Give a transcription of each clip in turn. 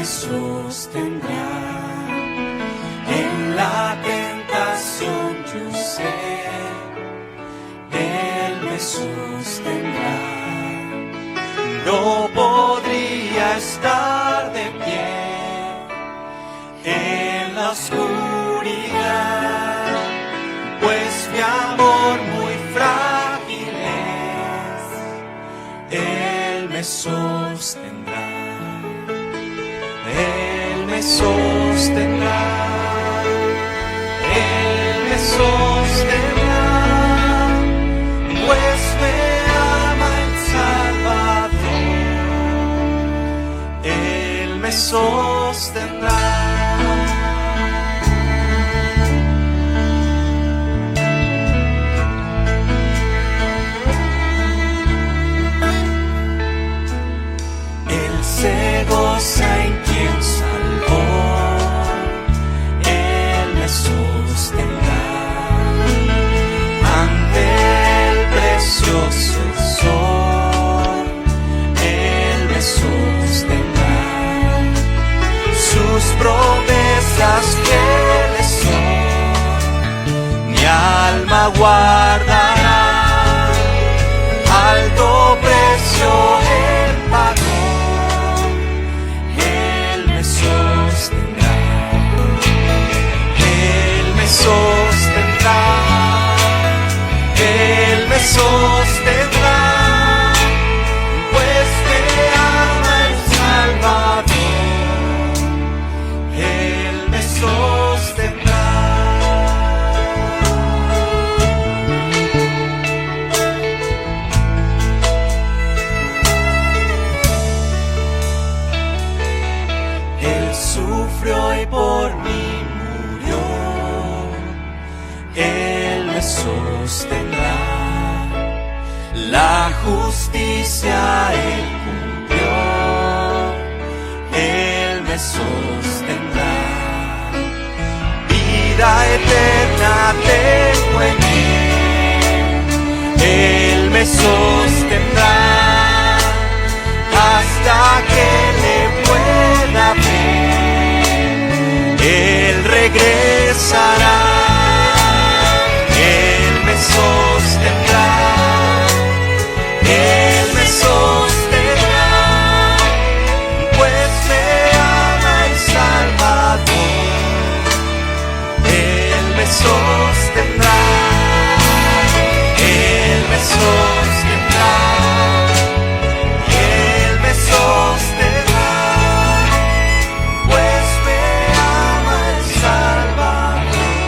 sostendrá. En la tentación yo sé, Él me sostendrá. No podría estar de pie en la oscuridad, pues mi amor muy frágil es. Él me sostendrá. Él me sostendrá. Él me sostendrá, pues me ama el Salvador. Él me sostendrá. Él se goza en quien salvó. Él me sostendrá ante el precioso sol. Él me sostendrá. Sus promesas fieles son, mi alma guardará. Alto precio Él pagó. Él me sostendrá. Él me sostendrá. Él me sostendrá, pues me ama el Salvador. Él me sostendrá. Él sufrió y por mí murió. Él me sostendrá. La justicia Él cumplió. Él me sostendrá. Vida eterna tengo en Él. Él me sostendrá hasta que le pueda ver. Él regresará. Él me sostendrá. Él me sostendrá, pues me ama el Salvador. Él me sostendrá. Él me sostendrá. Él me sostendrá, pues me ama el Salvador.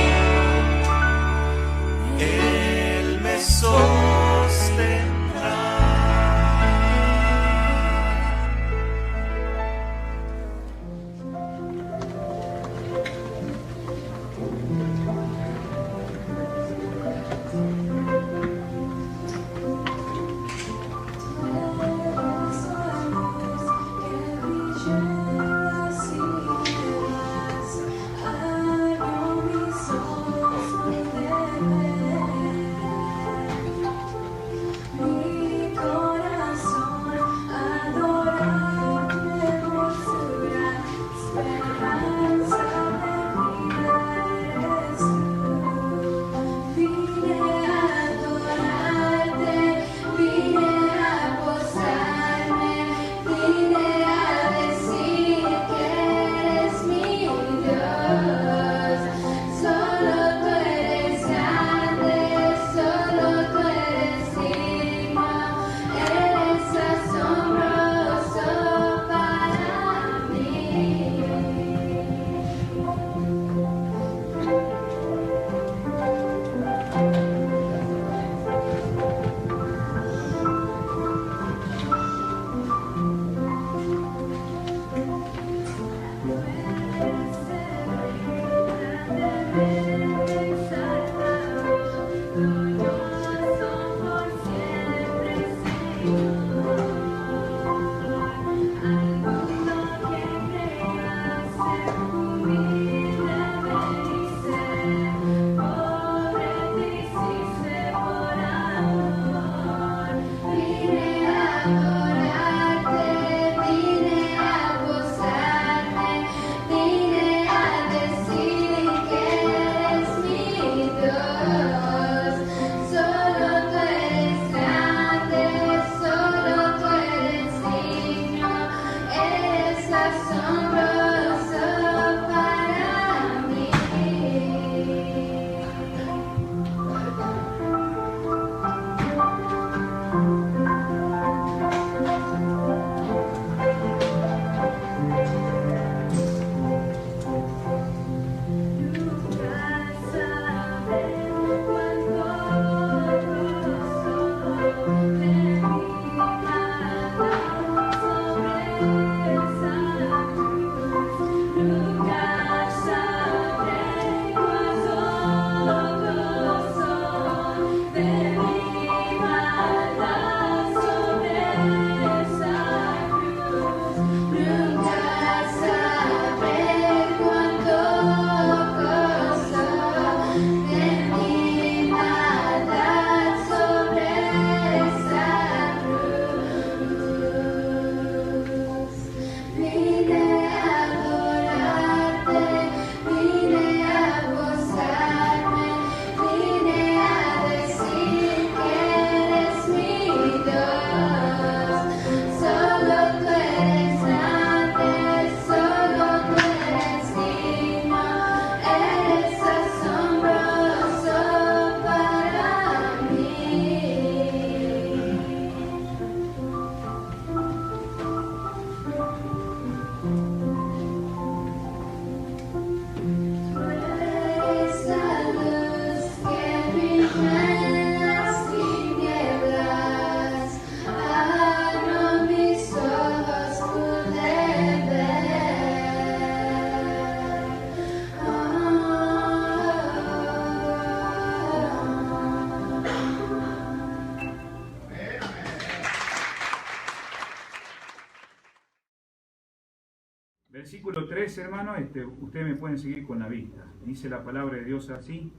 Versículo 3, hermano, ustedes me pueden seguir con la vista. Dice la palabra de Dios así: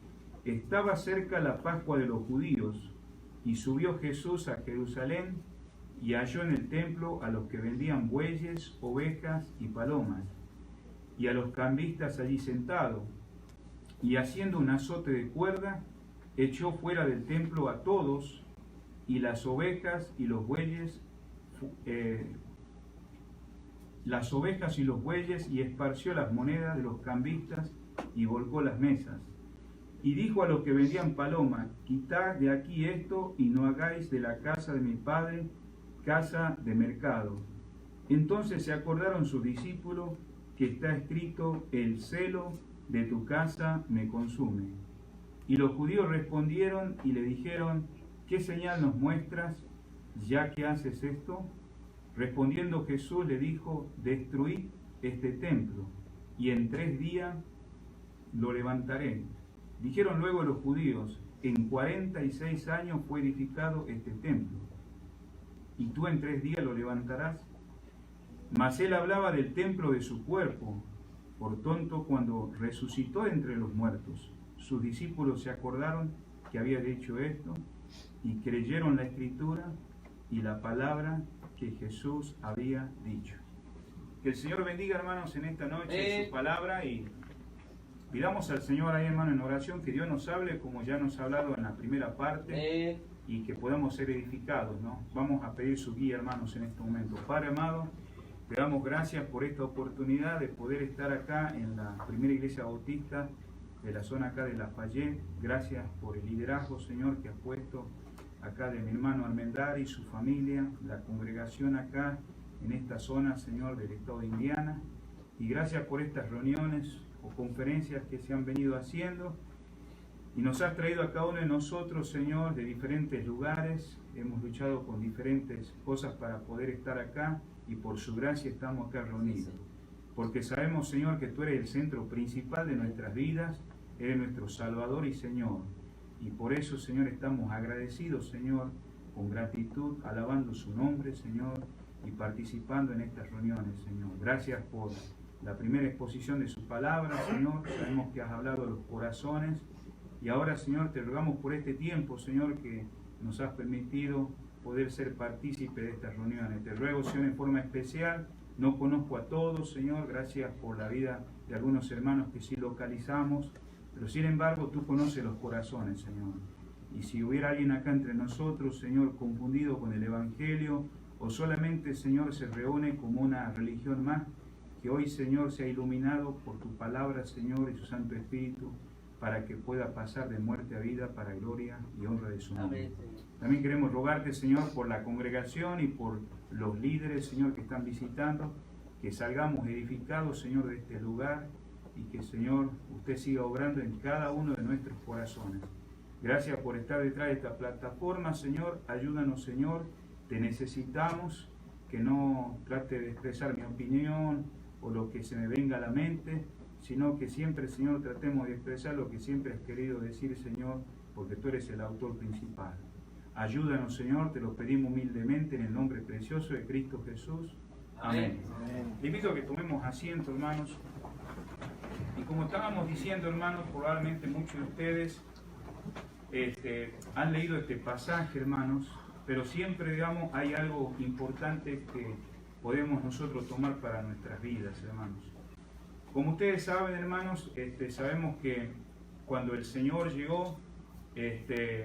estaba cerca la Pascua de los judíos, y subió Jesús a Jerusalén, y halló en el templo a los que vendían bueyes, ovejas y palomas, y a los cambistas allí sentados, y haciendo un azote de cuerda, echó fuera del templo a todos, y las ovejas y los bueyes, y esparció las monedas de los cambistas, y volcó las mesas. Y dijo a los que vendían palomas: quitad de aquí esto, y no hagáis de la casa de mi padre casa de mercado. Entonces se acordaron sus discípulos que está escrito: el celo de tu casa me consume. Y los judíos respondieron y le dijeron: ¿qué señal nos muestras, ya que haces esto? Respondiendo Jesús le dijo: destruid este templo, y en 3 días lo levantaré. Dijeron luego los judíos: en 46 años fue edificado este templo, y tú en 3 días lo levantarás. Mas él hablaba del templo de su cuerpo. Por tanto, cuando resucitó de entre los muertos, sus discípulos se acordaron que había dicho esto, y creyeron la escritura y la palabra que Jesús había dicho. Que el Señor bendiga, hermanos, en esta noche su palabra, y pidamos al Señor ahí, hermano, en oración, que Dios nos hable como ya nos ha hablado en la primera parte, y que podamos ser edificados, ¿no? Vamos a pedir su guía, hermanos, en este momento. Padre amado, te damos gracias por esta oportunidad de poder estar acá en la primera iglesia bautista de la zona acá de Lafayette. Gracias por el liderazgo, Señor, que has puesto acá de mi hermano Almendar y su familia, la congregación acá en esta zona, Señor, del estado de Indiana. Y gracias por estas reuniones o conferencias que se han venido haciendo, y nos has traído a cada uno de nosotros, Señor, de diferentes lugares. Hemos luchado con diferentes cosas para poder estar acá, y por su gracia estamos acá reunidos. Porque sabemos, Señor, que tú eres el centro principal de nuestras vidas, eres nuestro Salvador y Señor. Y por eso, Señor, estamos agradecidos, Señor, con gratitud, alabando su nombre, Señor, y participando en estas reuniones, Señor. Gracias por la primera exposición de su palabra, Señor. Sabemos que has hablado a los corazones. Y ahora, Señor, te rogamos por este tiempo, Señor, que nos has permitido poder ser partícipe de estas reuniones. Te ruego, Señor, en forma especial. No conozco a todos, Señor. Gracias por la vida de algunos hermanos que sí localizamos. Pero sin embargo, tú conoces los corazones, Señor. Y si hubiera alguien acá entre nosotros, Señor, confundido con el Evangelio, o solamente, Señor, se reúne como una religión más, que hoy, Señor, sea iluminado por tu palabra, Señor, y su Santo Espíritu, para que pueda pasar de muerte a vida para gloria y honra de su nombre. Amén. También queremos rogarte, Señor, por la congregación y por los líderes, Señor, que están visitando, que salgamos edificados, Señor, de este lugar, y que, Señor, usted siga obrando en cada uno de nuestros corazones. Gracias por estar detrás de esta plataforma, Señor. Ayúdanos, Señor, te necesitamos, que no trate de expresar mi opinión o lo que se me venga a la mente, sino que siempre, Señor, tratemos de expresar lo que siempre has querido decir, Señor, porque tú eres el autor principal. Ayúdanos, Señor, te lo pedimos humildemente en el nombre precioso de Cristo Jesús. Amén. Amén. Le invito a que tomemos asiento, hermanos. Y como estábamos diciendo, hermanos, probablemente muchos de ustedes han leído este pasaje, hermanos, pero siempre, digamos, hay algo importante que podemos nosotros tomar para nuestras vidas, hermanos. Como ustedes saben, hermanos, sabemos que cuando el Señor llegó,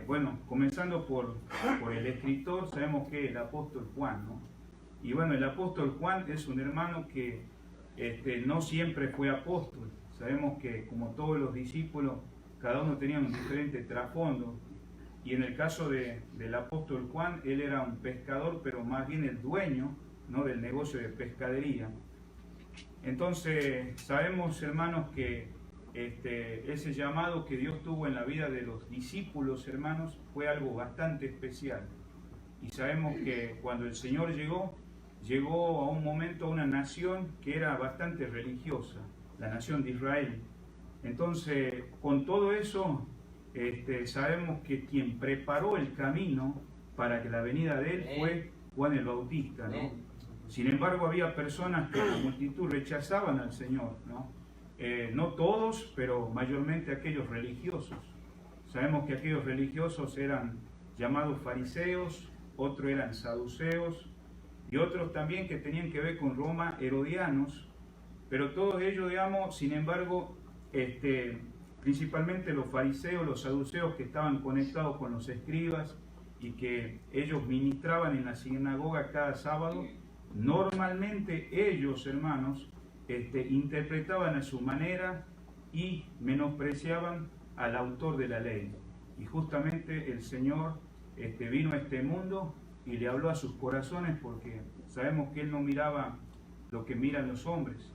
bueno, comenzando por el escritor, sabemos que es el apóstol Juan, ¿no? Y bueno, el apóstol Juan es un hermano que no siempre fue apóstol. Sabemos que, como todos los discípulos, cada uno tenía un diferente trasfondo. Y en el caso del apóstol Juan, él era un pescador, pero más bien el dueño, ¿no?, del negocio de pescadería. Entonces, sabemos, hermanos, que ese llamado que Dios tuvo en la vida de los discípulos, hermanos, fue algo bastante especial. Y sabemos que cuando el Señor llegó a un momento a una nación que era bastante religiosa, la nación de Israel. Entonces, con todo eso, sabemos que quien preparó el camino para que la venida de él fue Juan el Bautista, ¿no? Sin embargo, había personas que en la multitud rechazaban al Señor, ¿no? No todos, pero mayormente aquellos religiosos. Sabemos que aquellos religiosos eran llamados fariseos, otros eran saduceos, y otros también que tenían que ver con Roma, herodianos, pero todos ellos, digamos, sin embargo, principalmente los fariseos, los saduceos que estaban conectados con los escribas y que ellos ministraban en la sinagoga cada sábado, normalmente ellos, hermanos, interpretaban a su manera y menospreciaban al autor de la ley. Y justamente el Señor vino a este mundo y le habló a sus corazones, porque sabemos que Él no miraba lo que miran los hombres,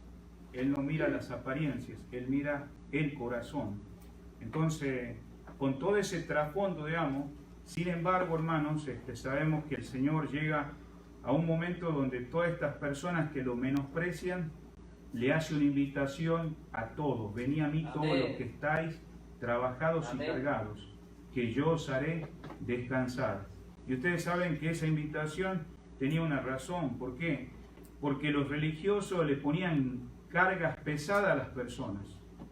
Él no mira las apariencias, Él mira el corazón. Entonces, con todo ese trasfondo, digamos, sin embargo, hermanos, sabemos que el Señor llega a un momento donde todas estas personas que lo menosprecian, le hace una invitación a todos: venid a mí todos los que estáis trabajados y cargados, que yo os haré descansar. Y ustedes saben que esa invitación tenía una razón. ¿Por qué? Porque los religiosos le ponían cargas pesadas a las personas,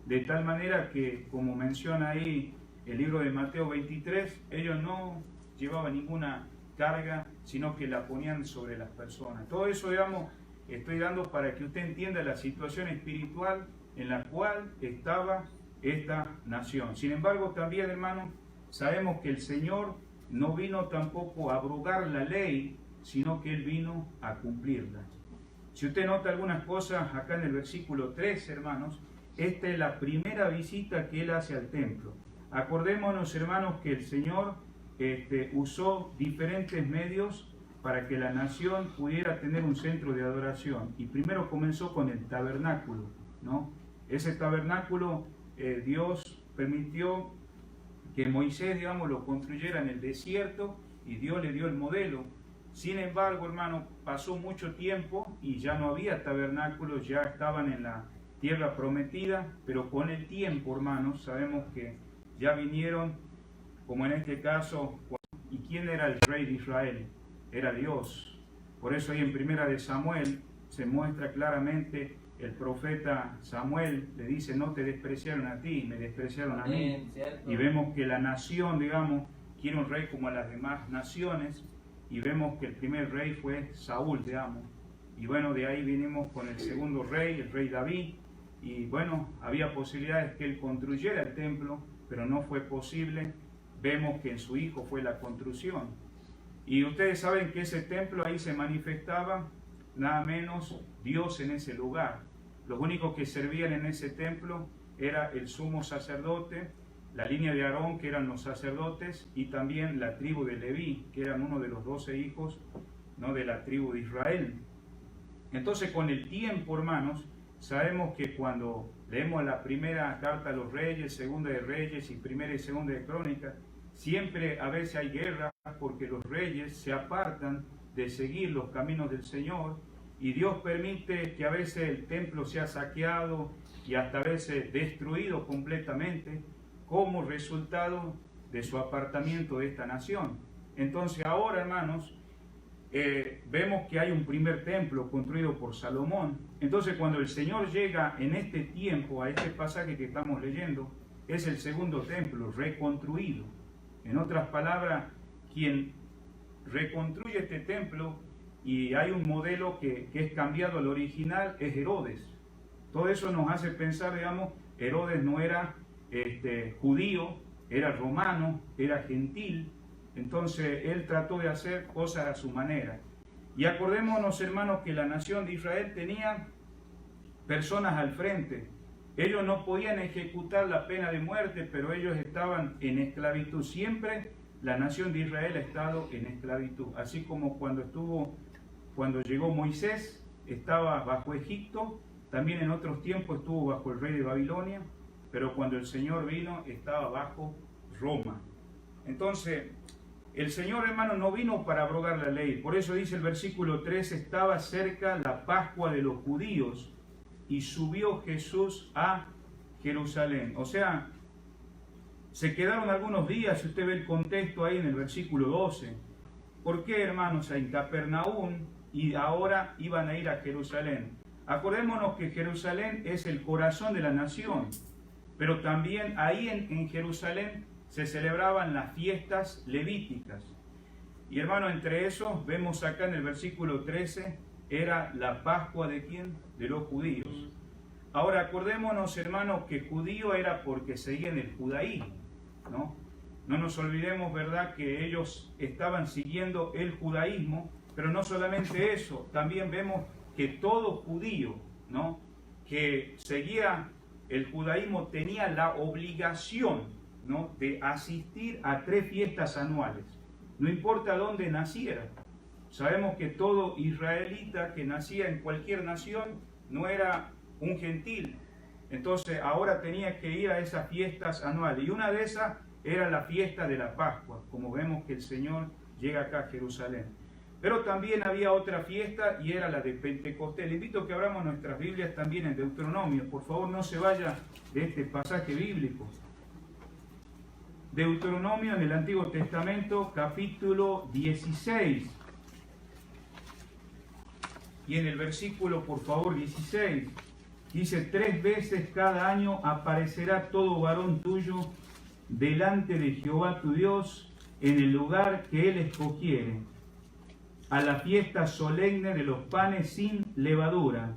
de tal manera que, como menciona ahí el libro de Mateo 23, ellos no llevaban ninguna carga, sino que la ponían sobre las personas. Todo eso, digamos, estoy dando para que usted entienda la situación espiritual en la cual estaba esta nación. Sin embargo, también, hermano, sabemos que el Señor no vino tampoco a abrogar la ley, sino que Él vino a cumplirla. Si usted nota algunas cosas acá en el versículo 3, hermanos, esta es la primera visita que Él hace al templo. Acordémonos, hermanos, que el Señor usó diferentes medios para que la nación pudiera tener un centro de adoración. Y primero comenzó con el tabernáculo, ¿no? Ese tabernáculo Dios permitió que Moisés, digamos, lo construyera en el desierto y Dios le dio el modelo. Sin embargo, hermano, pasó mucho tiempo y ya no había tabernáculos, ya estaban en la tierra prometida, pero con el tiempo, hermanos, sabemos que ya vinieron, como en este caso, ¿y quién era el rey de Israel? Era Dios. Por eso ahí en Primera de Samuel se muestra claramente, el profeta Samuel le dice: no te despreciaron a ti, me despreciaron a mí. ¿Cierto? Y vemos que la nación, digamos, quiere un rey como a las demás naciones, y vemos que el primer rey fue Saúl, digamos. Y bueno, de ahí vinimos con el segundo rey, el rey David, y bueno, había posibilidades que él construyera el templo, pero no fue posible. Vemos que en su hijo fue la construcción. Y ustedes saben que ese templo ahí se manifestaba nada menos Dios en ese lugar. Los únicos que servían en ese templo era el sumo sacerdote, la línea de Aarón, que eran los sacerdotes, y también la tribu de Leví, que eran uno de los 12 hijos, ¿no?, de la tribu de Israel. Entonces, con el tiempo, hermanos, sabemos que cuando leemos la primera carta a los reyes, segunda de Reyes y primera y segunda de Crónicas, siempre a veces hay guerra porque los reyes se apartan de seguir los caminos del Señor, y Dios permite que a veces el templo sea saqueado y hasta a veces destruido completamente como resultado de su apartamiento de esta nación. Entonces ahora, hermanos, vemos que hay un primer templo construido por Salomón. Entonces, cuando el Señor llega en este tiempo a este pasaje que estamos leyendo, es el segundo templo reconstruido. En otras palabras, quien reconstruye este templo, y hay un modelo que es cambiado al original, es Herodes. Todo eso nos hace pensar, digamos, Herodes no era judío, era romano, era gentil. Entonces él trató de hacer cosas a su manera. Y acordémonos, hermanos, que la nación de Israel tenía personas al frente. Ellos no podían ejecutar la pena de muerte, pero ellos estaban en esclavitud. Siempre la nación de Israel ha estado en esclavitud. Así como cuando llegó Moisés, estaba bajo Egipto, también en otros tiempos estuvo bajo el rey de Babilonia, pero cuando el Señor vino, estaba bajo Roma. Entonces, el Señor, hermano, no vino para abrogar la ley. Por eso dice el versículo 3, estaba cerca la Pascua de los judíos y subió Jesús a Jerusalén. O sea, se quedaron algunos días, si usted ve el contexto ahí en el versículo 12. ¿Por qué, hermanos? En Capernaum y ahora iban a ir a Jerusalén. Acordémonos que Jerusalén es el corazón de la nación, pero también ahí en Jerusalén se celebraban las fiestas levíticas. Y hermano, entre esos vemos acá en el versículo 13, era la Pascua ¿de quién? De los judíos. Ahora acordémonos, hermanos, que judío era porque seguían el judaísmo, ¿no? No nos olvidemos, ¿verdad?, que ellos estaban siguiendo el judaísmo, pero no solamente eso, también vemos que todo judío, ¿no?, que seguía el judaísmo tenía la obligación, ¿no?, de asistir a 3 fiestas anuales, no importa dónde naciera. Sabemos que todo israelita que nacía en cualquier nación no era un gentil, entonces ahora tenía que ir a esas fiestas anuales, y una de esas era la fiesta de la Pascua, como vemos que el Señor llega acá a Jerusalén. Pero también había otra fiesta y era la de Pentecostés. Le invito a que abramos nuestras Biblias también en Deuteronomio. Por favor, no se vaya de este pasaje bíblico. Deuteronomio en el Antiguo Testamento, capítulo 16. Y en el versículo, por favor, 16, dice: 3 veces cada año aparecerá todo varón tuyo delante de Jehová tu Dios en el lugar que él escogiere, a la fiesta solemne de los panes sin levadura,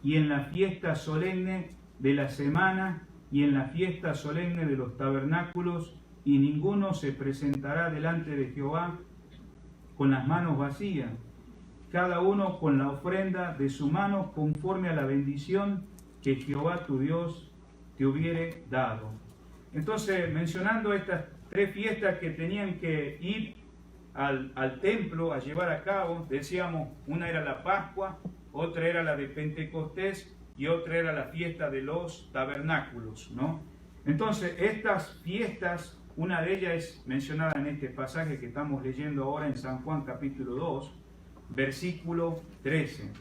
y en la fiesta solemne de la semana, y en la fiesta solemne de los tabernáculos, y ninguno se presentará delante de Jehová con las manos vacías, cada uno con la ofrenda de su mano conforme a la bendición que Jehová tu Dios te hubiere dado. Entonces, mencionando estas 3 fiestas que tenían que ir al templo a llevar a cabo, decíamos, una era la Pascua, otra era la de Pentecostés y otra era la fiesta de los tabernáculos, ¿no? Entonces, estas fiestas, una de ellas es mencionada en este pasaje que estamos leyendo ahora en San Juan capítulo 2, versículo 13.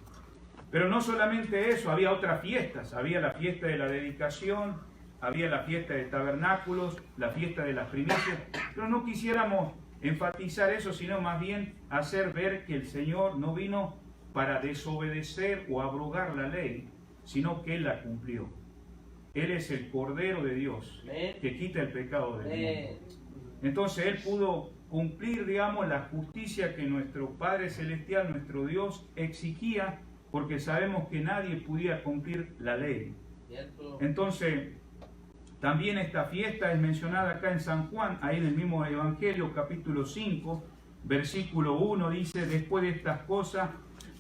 Pero no solamente eso, había otras fiestas, había la fiesta de la dedicación, había la fiesta de tabernáculos, la fiesta de las primicias, pero no quisiéramos enfatizar eso, sino más bien hacer ver que el Señor no vino para desobedecer o abrogar la ley, sino que Él la cumplió. Él es el Cordero de Dios, que quita el pecado del mundo. Entonces Él pudo cumplir, digamos, la justicia que nuestro Padre Celestial, nuestro Dios, exigía, porque sabemos que nadie podía cumplir la ley. Entonces, también esta fiesta es mencionada acá en San Juan, ahí en el mismo Evangelio, capítulo 5, versículo 1, dice: después de estas cosas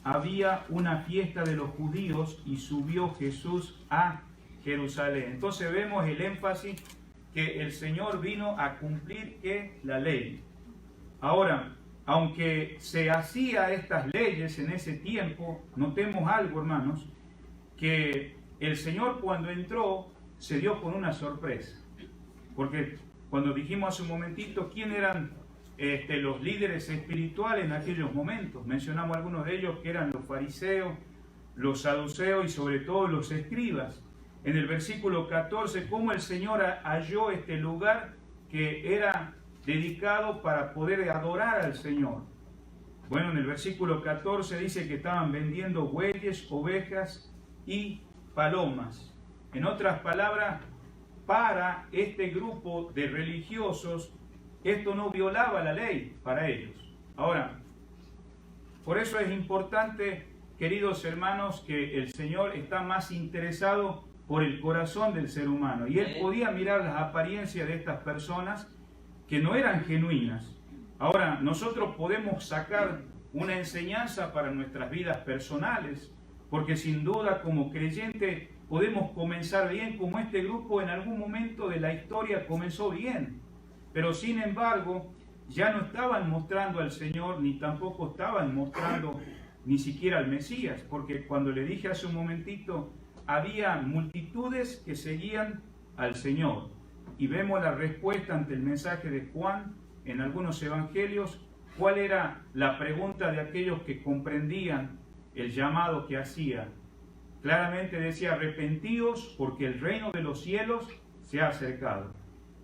había una fiesta de los judíos y subió Jesús a Jerusalén. Entonces vemos el énfasis que el Señor vino a cumplir que la ley. Ahora, aunque se hacía estas leyes en ese tiempo, notemos algo, hermanos, que el Señor cuando entró se dio con una sorpresa. Porque cuando dijimos hace un momentito quién eran los líderes espirituales en aquellos momentos, mencionamos algunos de ellos que eran los fariseos, los saduceos y sobre todo los escribas. En el versículo 14, cómo el Señor halló este lugar que era dedicado para poder adorar al Señor. Bueno, en el versículo 14 dice que estaban vendiendo bueyes, ovejas y palomas. En otras palabras, para este grupo de religiosos, esto no violaba la ley para ellos. Ahora, por eso es importante, queridos hermanos, que el Señor está más interesado por el corazón del ser humano. Y Él podía mirar las apariencias de estas personas que no eran genuinas. Ahora, nosotros podemos sacar una enseñanza para nuestras vidas personales, porque sin duda como creyente podemos comenzar bien, como este grupo en algún momento de la historia comenzó bien, pero sin embargo ya no estaban mostrando al Señor, ni tampoco estaban mostrando ni siquiera al Mesías, porque cuando le dije hace un momentito, había multitudes que seguían al Señor, y vemos la respuesta ante el mensaje de Juan en algunos evangelios. ¿Cuál era la pregunta de aquellos que comprendían el llamado que hacía? Claramente decía: arrepentíos porque el reino de los cielos se ha acercado.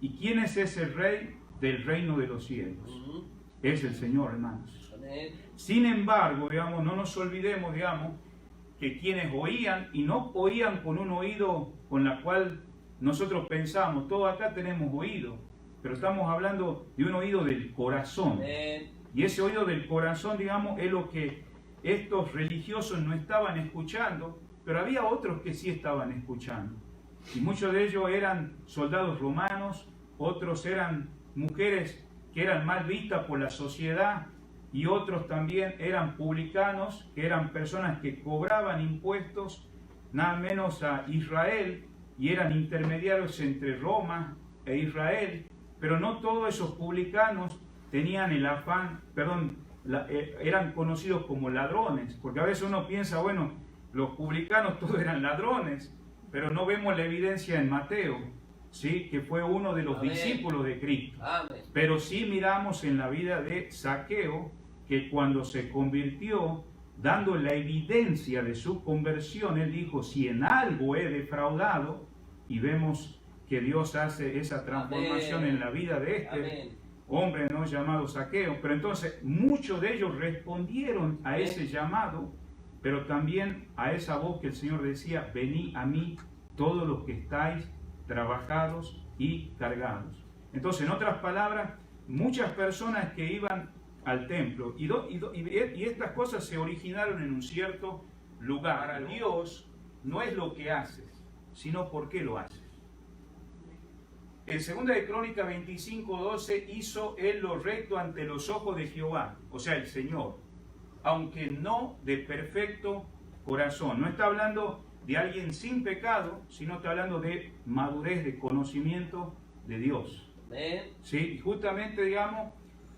¿Y quién es ese rey del reino de los cielos? Es el Señor, hermanos. Amén. Sin embargo, digamos, no nos olvidemos, digamos, que quienes oían, y no oían con un oído con la cual nosotros pensamos, todos acá tenemos oído, pero estamos hablando de un oído del corazón. Amén. Y ese oído del corazón, digamos, es lo que estos religiosos no estaban escuchando, pero había otros que sí estaban escuchando. Y muchos de ellos eran soldados romanos, otros eran mujeres que eran mal vistas por la sociedad, y otros también eran publicanos, que eran personas que cobraban impuestos, nada menos a Israel, y eran intermediarios entre Roma e Israel, pero no todos esos publicanos tenían el afán, eran conocidos como ladrones, porque a veces uno piensa, bueno, los publicanos todos eran ladrones, pero no vemos la evidencia en Mateo, ¿sí? Que fue uno de los Amén. discípulos de Cristo. Amén. Pero sí miramos en la vida de Zaqueo que cuando se convirtió, dando la evidencia de su conversión, él dijo, si en algo he defraudado, y vemos que Dios hace esa transformación Amén. en la vida de este Amén. hombre, ¿no?, llamado Zaqueo. Pero entonces muchos de ellos respondieron a Amén. ese llamado, pero también a esa voz que el Señor decía, venid a mí todos los que estáis trabajados y cargados. Entonces, en otras palabras, muchas personas que iban al templo, y estas cosas se originaron en un cierto lugar. Para Dios no es lo que haces, sino por qué lo haces. En 2 de Crónicas 25:12, hizo él lo recto ante los ojos de Jehová, o sea, el Señor, aunque no de perfecto corazón. No está hablando de alguien sin pecado, sino está hablando de madurez, de conocimiento de Dios. Amén. ¿Sí? Y justamente, digamos,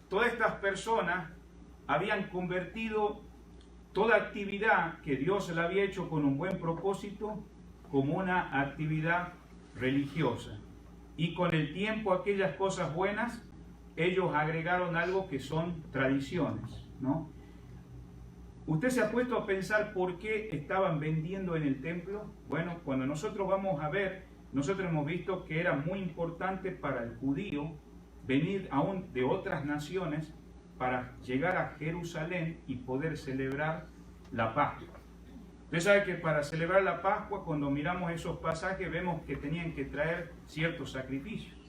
todas estas personas habían convertido toda actividad que Dios le había hecho con un buen propósito como una actividad religiosa. Y con el tiempo aquellas cosas buenas, ellos agregaron algo que son tradiciones, ¿no? ¿Usted se ha puesto a pensar por qué estaban vendiendo en el templo? Bueno, cuando nosotros vamos a ver, nosotros hemos visto que era muy importante para el judío venir aún de otras naciones para llegar a Jerusalén y poder celebrar la Pascua. Usted sabe que para celebrar la Pascua, cuando miramos esos pasajes, vemos que tenían que traer ciertos sacrificios.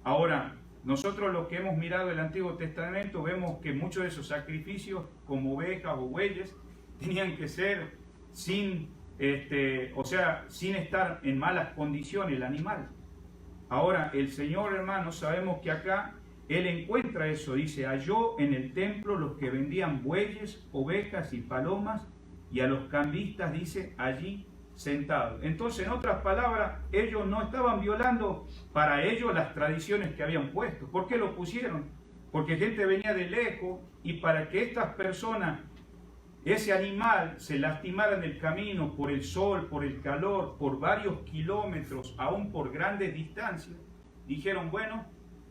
Ahora, nosotros los que hemos mirado el Antiguo Testamento, vemos que muchos de esos sacrificios, como ovejas o bueyes, tenían que ser sin estar en malas condiciones el animal. Ahora, el Señor, hermano, sabemos que acá Él encuentra eso, dice, halló en el templo los que vendían bueyes, ovejas y palomas, y a los cambistas, dice, allí sentados. Entonces, en otras palabras, ellos no estaban violando para ellos las tradiciones que habían puesto. ¿Por qué lo pusieron? Porque gente venía de lejos, y para que estas personas, ese animal, se lastimara en el camino por el sol, por el calor, por varios kilómetros, aún por grandes distancias, dijeron, bueno,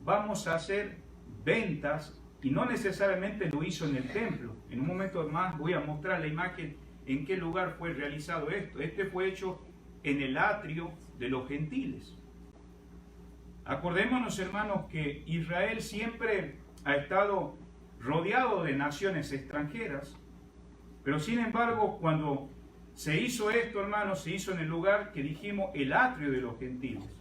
vamos a hacer ventas, y no necesariamente lo hizo en el templo. En un momento más voy a mostrar la imagen en qué lugar fue realizado esto. Este fue hecho en el atrio de los gentiles. Acordémonos, hermanos, que Israel siempre ha estado rodeado de naciones extranjeras, pero sin embargo, cuando se hizo esto, hermanos, se hizo en el lugar que dijimos, el atrio de los gentiles.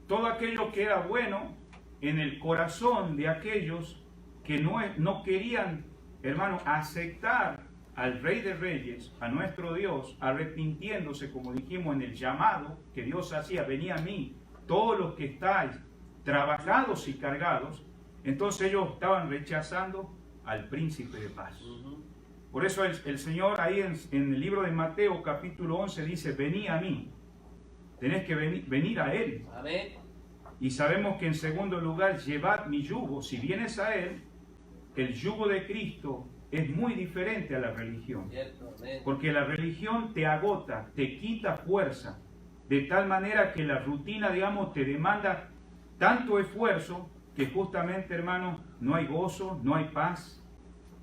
Todo aquello que era bueno en el corazón de aquellos que no querían, hermanos, aceptar al Rey de Reyes, a nuestro Dios, arrepintiéndose, como dijimos, en el llamado que Dios hacía, venid a mí, todos los que estáis trabajados y cargados. Entonces ellos estaban rechazando al príncipe de paz. Por eso el Señor ahí en el libro de Mateo capítulo 11 dice, venid a mí, tenés que venir a Él. Amén. Y sabemos que en segundo lugar, llevad mi yugo. Si vienes a Él, el yugo de Cristo es muy diferente a la religión. Cierto. Amén. Porque la religión te agota, te quita fuerza, de tal manera que la rutina, digamos, te demanda tanto esfuerzo que justamente, hermanos, no hay gozo, no hay paz.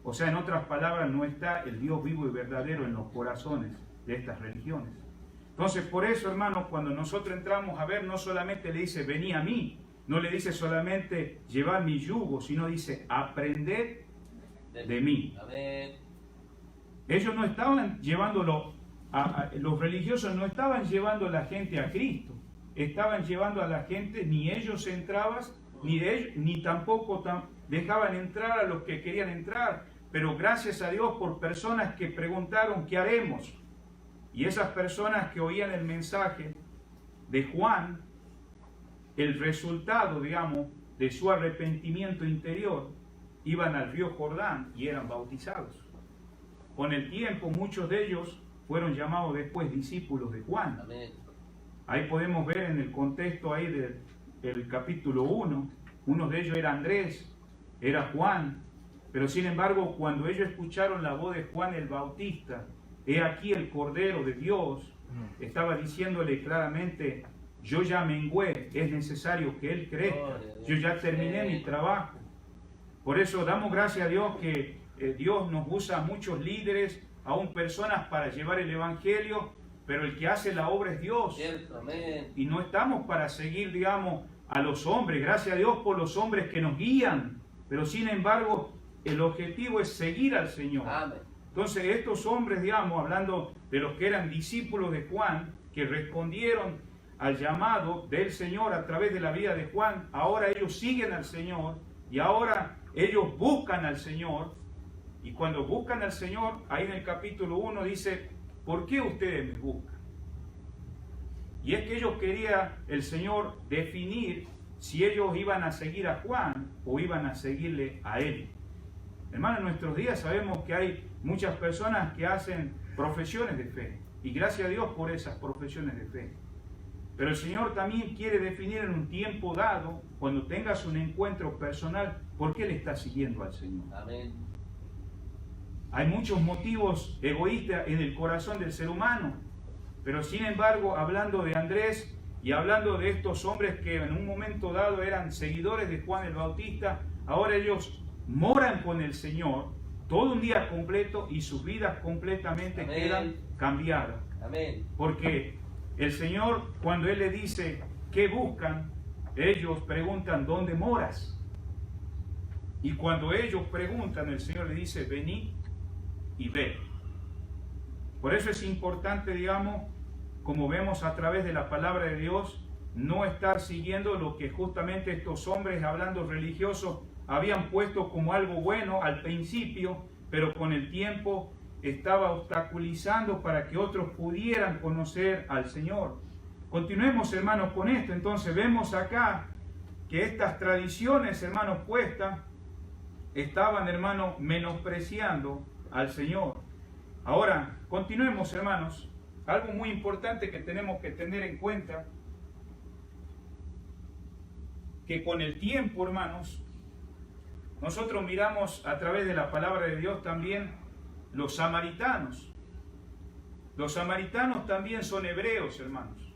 O sea, en otras palabras, no está el Dios vivo y verdadero en los corazones de estas religiones. Entonces, por eso, hermanos, cuando nosotros entramos a ver, no solamente le dice, vení a mí, no le dice solamente, llevad mi yugo, sino dice, aprended de mí. Amén. Ellos no estaban llevándolo, los religiosos no estaban llevando a la gente a Cristo, estaban llevando a la gente, ni ellos entraban, ni tampoco dejaban entrar a los que querían entrar, pero gracias a Dios por personas que preguntaron ¿qué haremos? Y esas personas que oían el mensaje de Juan, el resultado, digamos, de su arrepentimiento interior, iban al río Jordán y eran bautizados. Con el tiempo muchos de ellos fueron llamados después discípulos de Juan. Amén. Ahí podemos ver en el contexto ahí del capítulo 1, uno de ellos era Andrés, era Juan, pero sin embargo cuando ellos escucharon la voz de Juan el Bautista, he aquí el Cordero de Dios, estaba diciéndole claramente, yo ya mengué, es necesario que Él crezca, yo ya terminé mi trabajo. Por eso damos gracias a Dios que Dios nos usa a muchos líderes, aún personas para llevar el Evangelio, pero el que hace la obra es Dios. Cierto, amén. Y no estamos para seguir, digamos, a los hombres, gracias a Dios por los hombres que nos guían, pero sin embargo el objetivo es seguir al Señor. Amén. Entonces estos hombres, digamos, hablando de los que eran discípulos de Juan, que respondieron al llamado del Señor a través de la vida de Juan, ahora ellos siguen al Señor y ahora ellos buscan al Señor. Y cuando buscan al Señor, ahí en el capítulo 1 dice, ¿por qué ustedes me buscan? Y es que ellos querían el Señor definir si ellos iban a seguir a Juan o iban a seguirle a Él. Hermanos, en nuestros días sabemos que hay muchas personas que hacen profesiones de fe. Y gracias a Dios por esas profesiones de fe. Pero el Señor también quiere definir en un tiempo dado, cuando tengas un encuentro personal, ¿por qué le estás siguiendo al Señor? Amén. Hay muchos motivos egoístas en el corazón del ser humano, pero sin embargo, hablando de Andrés y hablando de estos hombres que en un momento dado eran seguidores de Juan el Bautista, ahora ellos moran con el Señor todo un día completo y sus vidas completamente Amén. quedan cambiadas. Amén. Porque el Señor, cuando Él le dice, ¿qué buscan? Ellos preguntan, ¿dónde moras? Y cuando ellos preguntan, el Señor le dice, venid y ve. Por eso es importante, digamos, como vemos a través de la palabra de Dios, no estar siguiendo lo que justamente estos hombres, hablando religiosos, habían puesto como algo bueno al principio, pero con el tiempo estaba obstaculizando para que otros pudieran conocer al Señor. Continuemos, hermanos, con esto. Entonces vemos acá que estas tradiciones, hermanos, puestas, estaban, hermanos, menospreciando al Señor. Ahora, continuemos, hermanos. Algo muy importante que tenemos que tener en cuenta, que con el tiempo, hermanos, nosotros miramos a través de la palabra de Dios también los samaritanos. Los samaritanos también son hebreos, hermanos.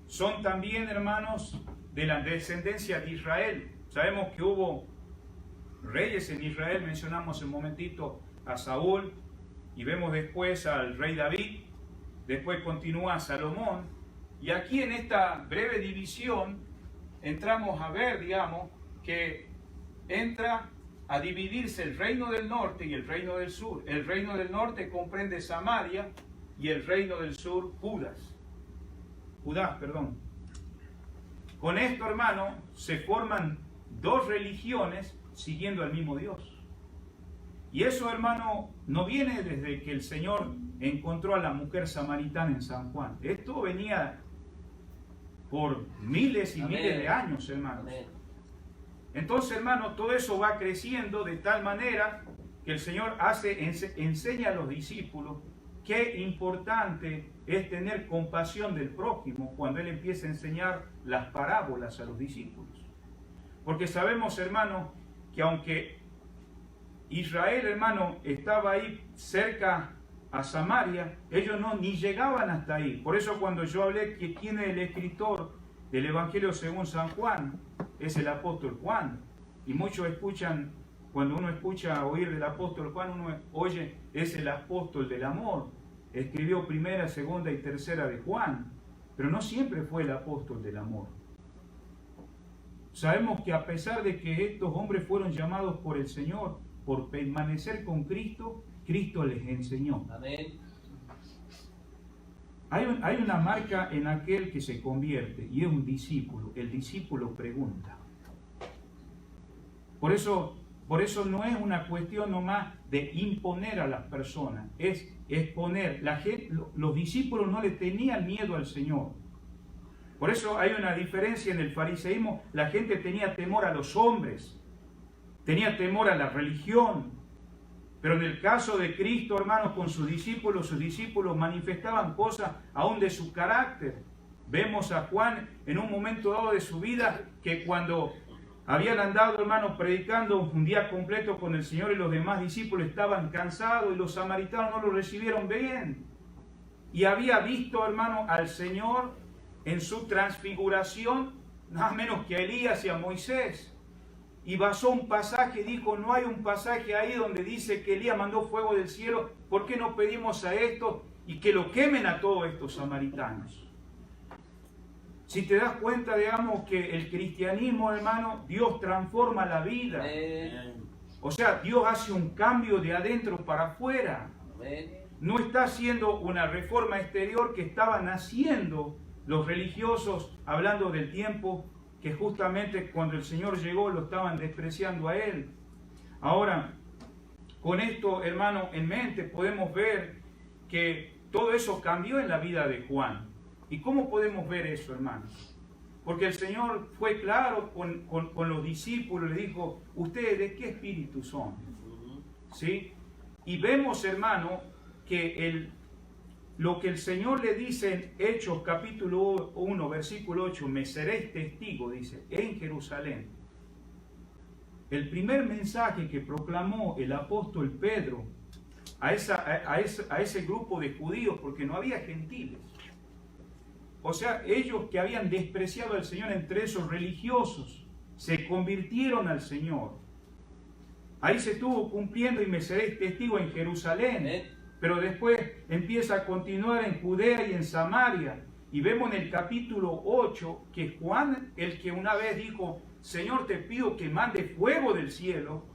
Son también, hermanos, de la descendencia de Israel. Sabemos que hubo reyes en Israel, mencionamos un momentito a Saúl, y vemos después al rey David, después continúa Salomón, y aquí en esta breve división entramos a ver, digamos, que entra a dividirse el reino del norte y el reino del sur. El reino del norte comprende Samaria y el reino del sur Judá. Con esto, hermano, se forman dos religiones siguiendo al mismo Dios. Y eso, hermano, no viene desde que el Señor encontró a la mujer samaritana en San Juan. Esto venía por miles y miles de años, hermanos. Amén. Entonces, hermano, todo eso va creciendo de tal manera que el Señor enseña a los discípulos qué importante es tener compasión del prójimo cuando Él empieza a enseñar las parábolas a los discípulos. Porque sabemos, hermano, que aunque Israel, hermano, estaba ahí cerca a Samaria, ellos ni llegaban hasta ahí. Por eso cuando yo hablé que quién es el escritor del Evangelio según San Juan, es el apóstol Juan. Y muchos escuchan, cuando uno escucha oír del apóstol Juan, uno oye, es el apóstol del amor. Escribió primera, segunda y tercera de Juan, pero no siempre fue el apóstol del amor. Sabemos que a pesar de que estos hombres fueron llamados por el Señor por permanecer con Cristo, Cristo les enseñó. Amén. Hay una marca en aquel que se convierte y es un discípulo. El discípulo pregunta. Por eso no es una cuestión nomás de imponer a las personas, es exponer. Los discípulos no le tenían miedo al Señor. Por eso hay una diferencia en el fariseísmo. La gente tenía temor a los hombres, tenía temor a la religión. Pero en el caso de Cristo, hermanos, con sus discípulos manifestaban cosas aún de su carácter. Vemos a Juan en un momento dado de su vida que cuando habían andado, hermanos, predicando un día completo con el Señor y los demás discípulos estaban cansados y los samaritanos no lo recibieron bien. Y había visto, hermano, al Señor en su transfiguración, nada menos que a Elías y a Moisés. Y basó un pasaje, dijo, no hay un pasaje ahí donde dice que Elías mandó fuego del cielo, ¿por qué no pedimos a esto y que lo quemen a todos estos samaritanos? Si te das cuenta, digamos, que el cristianismo, hermano, Dios transforma la vida. O sea, Dios hace un cambio de adentro para afuera. No está haciendo una reforma exterior que estaban haciendo los religiosos, hablando del tiempo que justamente cuando el Señor llegó lo estaban despreciando a Él. Ahora, con esto, hermano, en mente podemos ver que todo eso cambió en la vida de Juan. ¿Y cómo podemos ver eso, hermanos? Porque el Señor fue claro con los discípulos, le dijo, ¿ustedes de qué espíritu son? ¿Sí? Y vemos, hermano, que lo que el Señor le dice en Hechos capítulo 1, versículo 8, me seréis testigo, dice, en Jerusalén. El primer mensaje que proclamó el apóstol Pedro a ese grupo de judíos, porque no había gentiles. O sea, ellos que habían despreciado al Señor entre esos religiosos, se convirtieron al Señor. Ahí se estuvo cumpliendo y me seréis testigo en Jerusalén. Pero después empieza a continuar en Judea y en Samaria. Y vemos en el capítulo 8 que Juan, el que una vez dijo, Señor, te pido que mande fuego del cielo.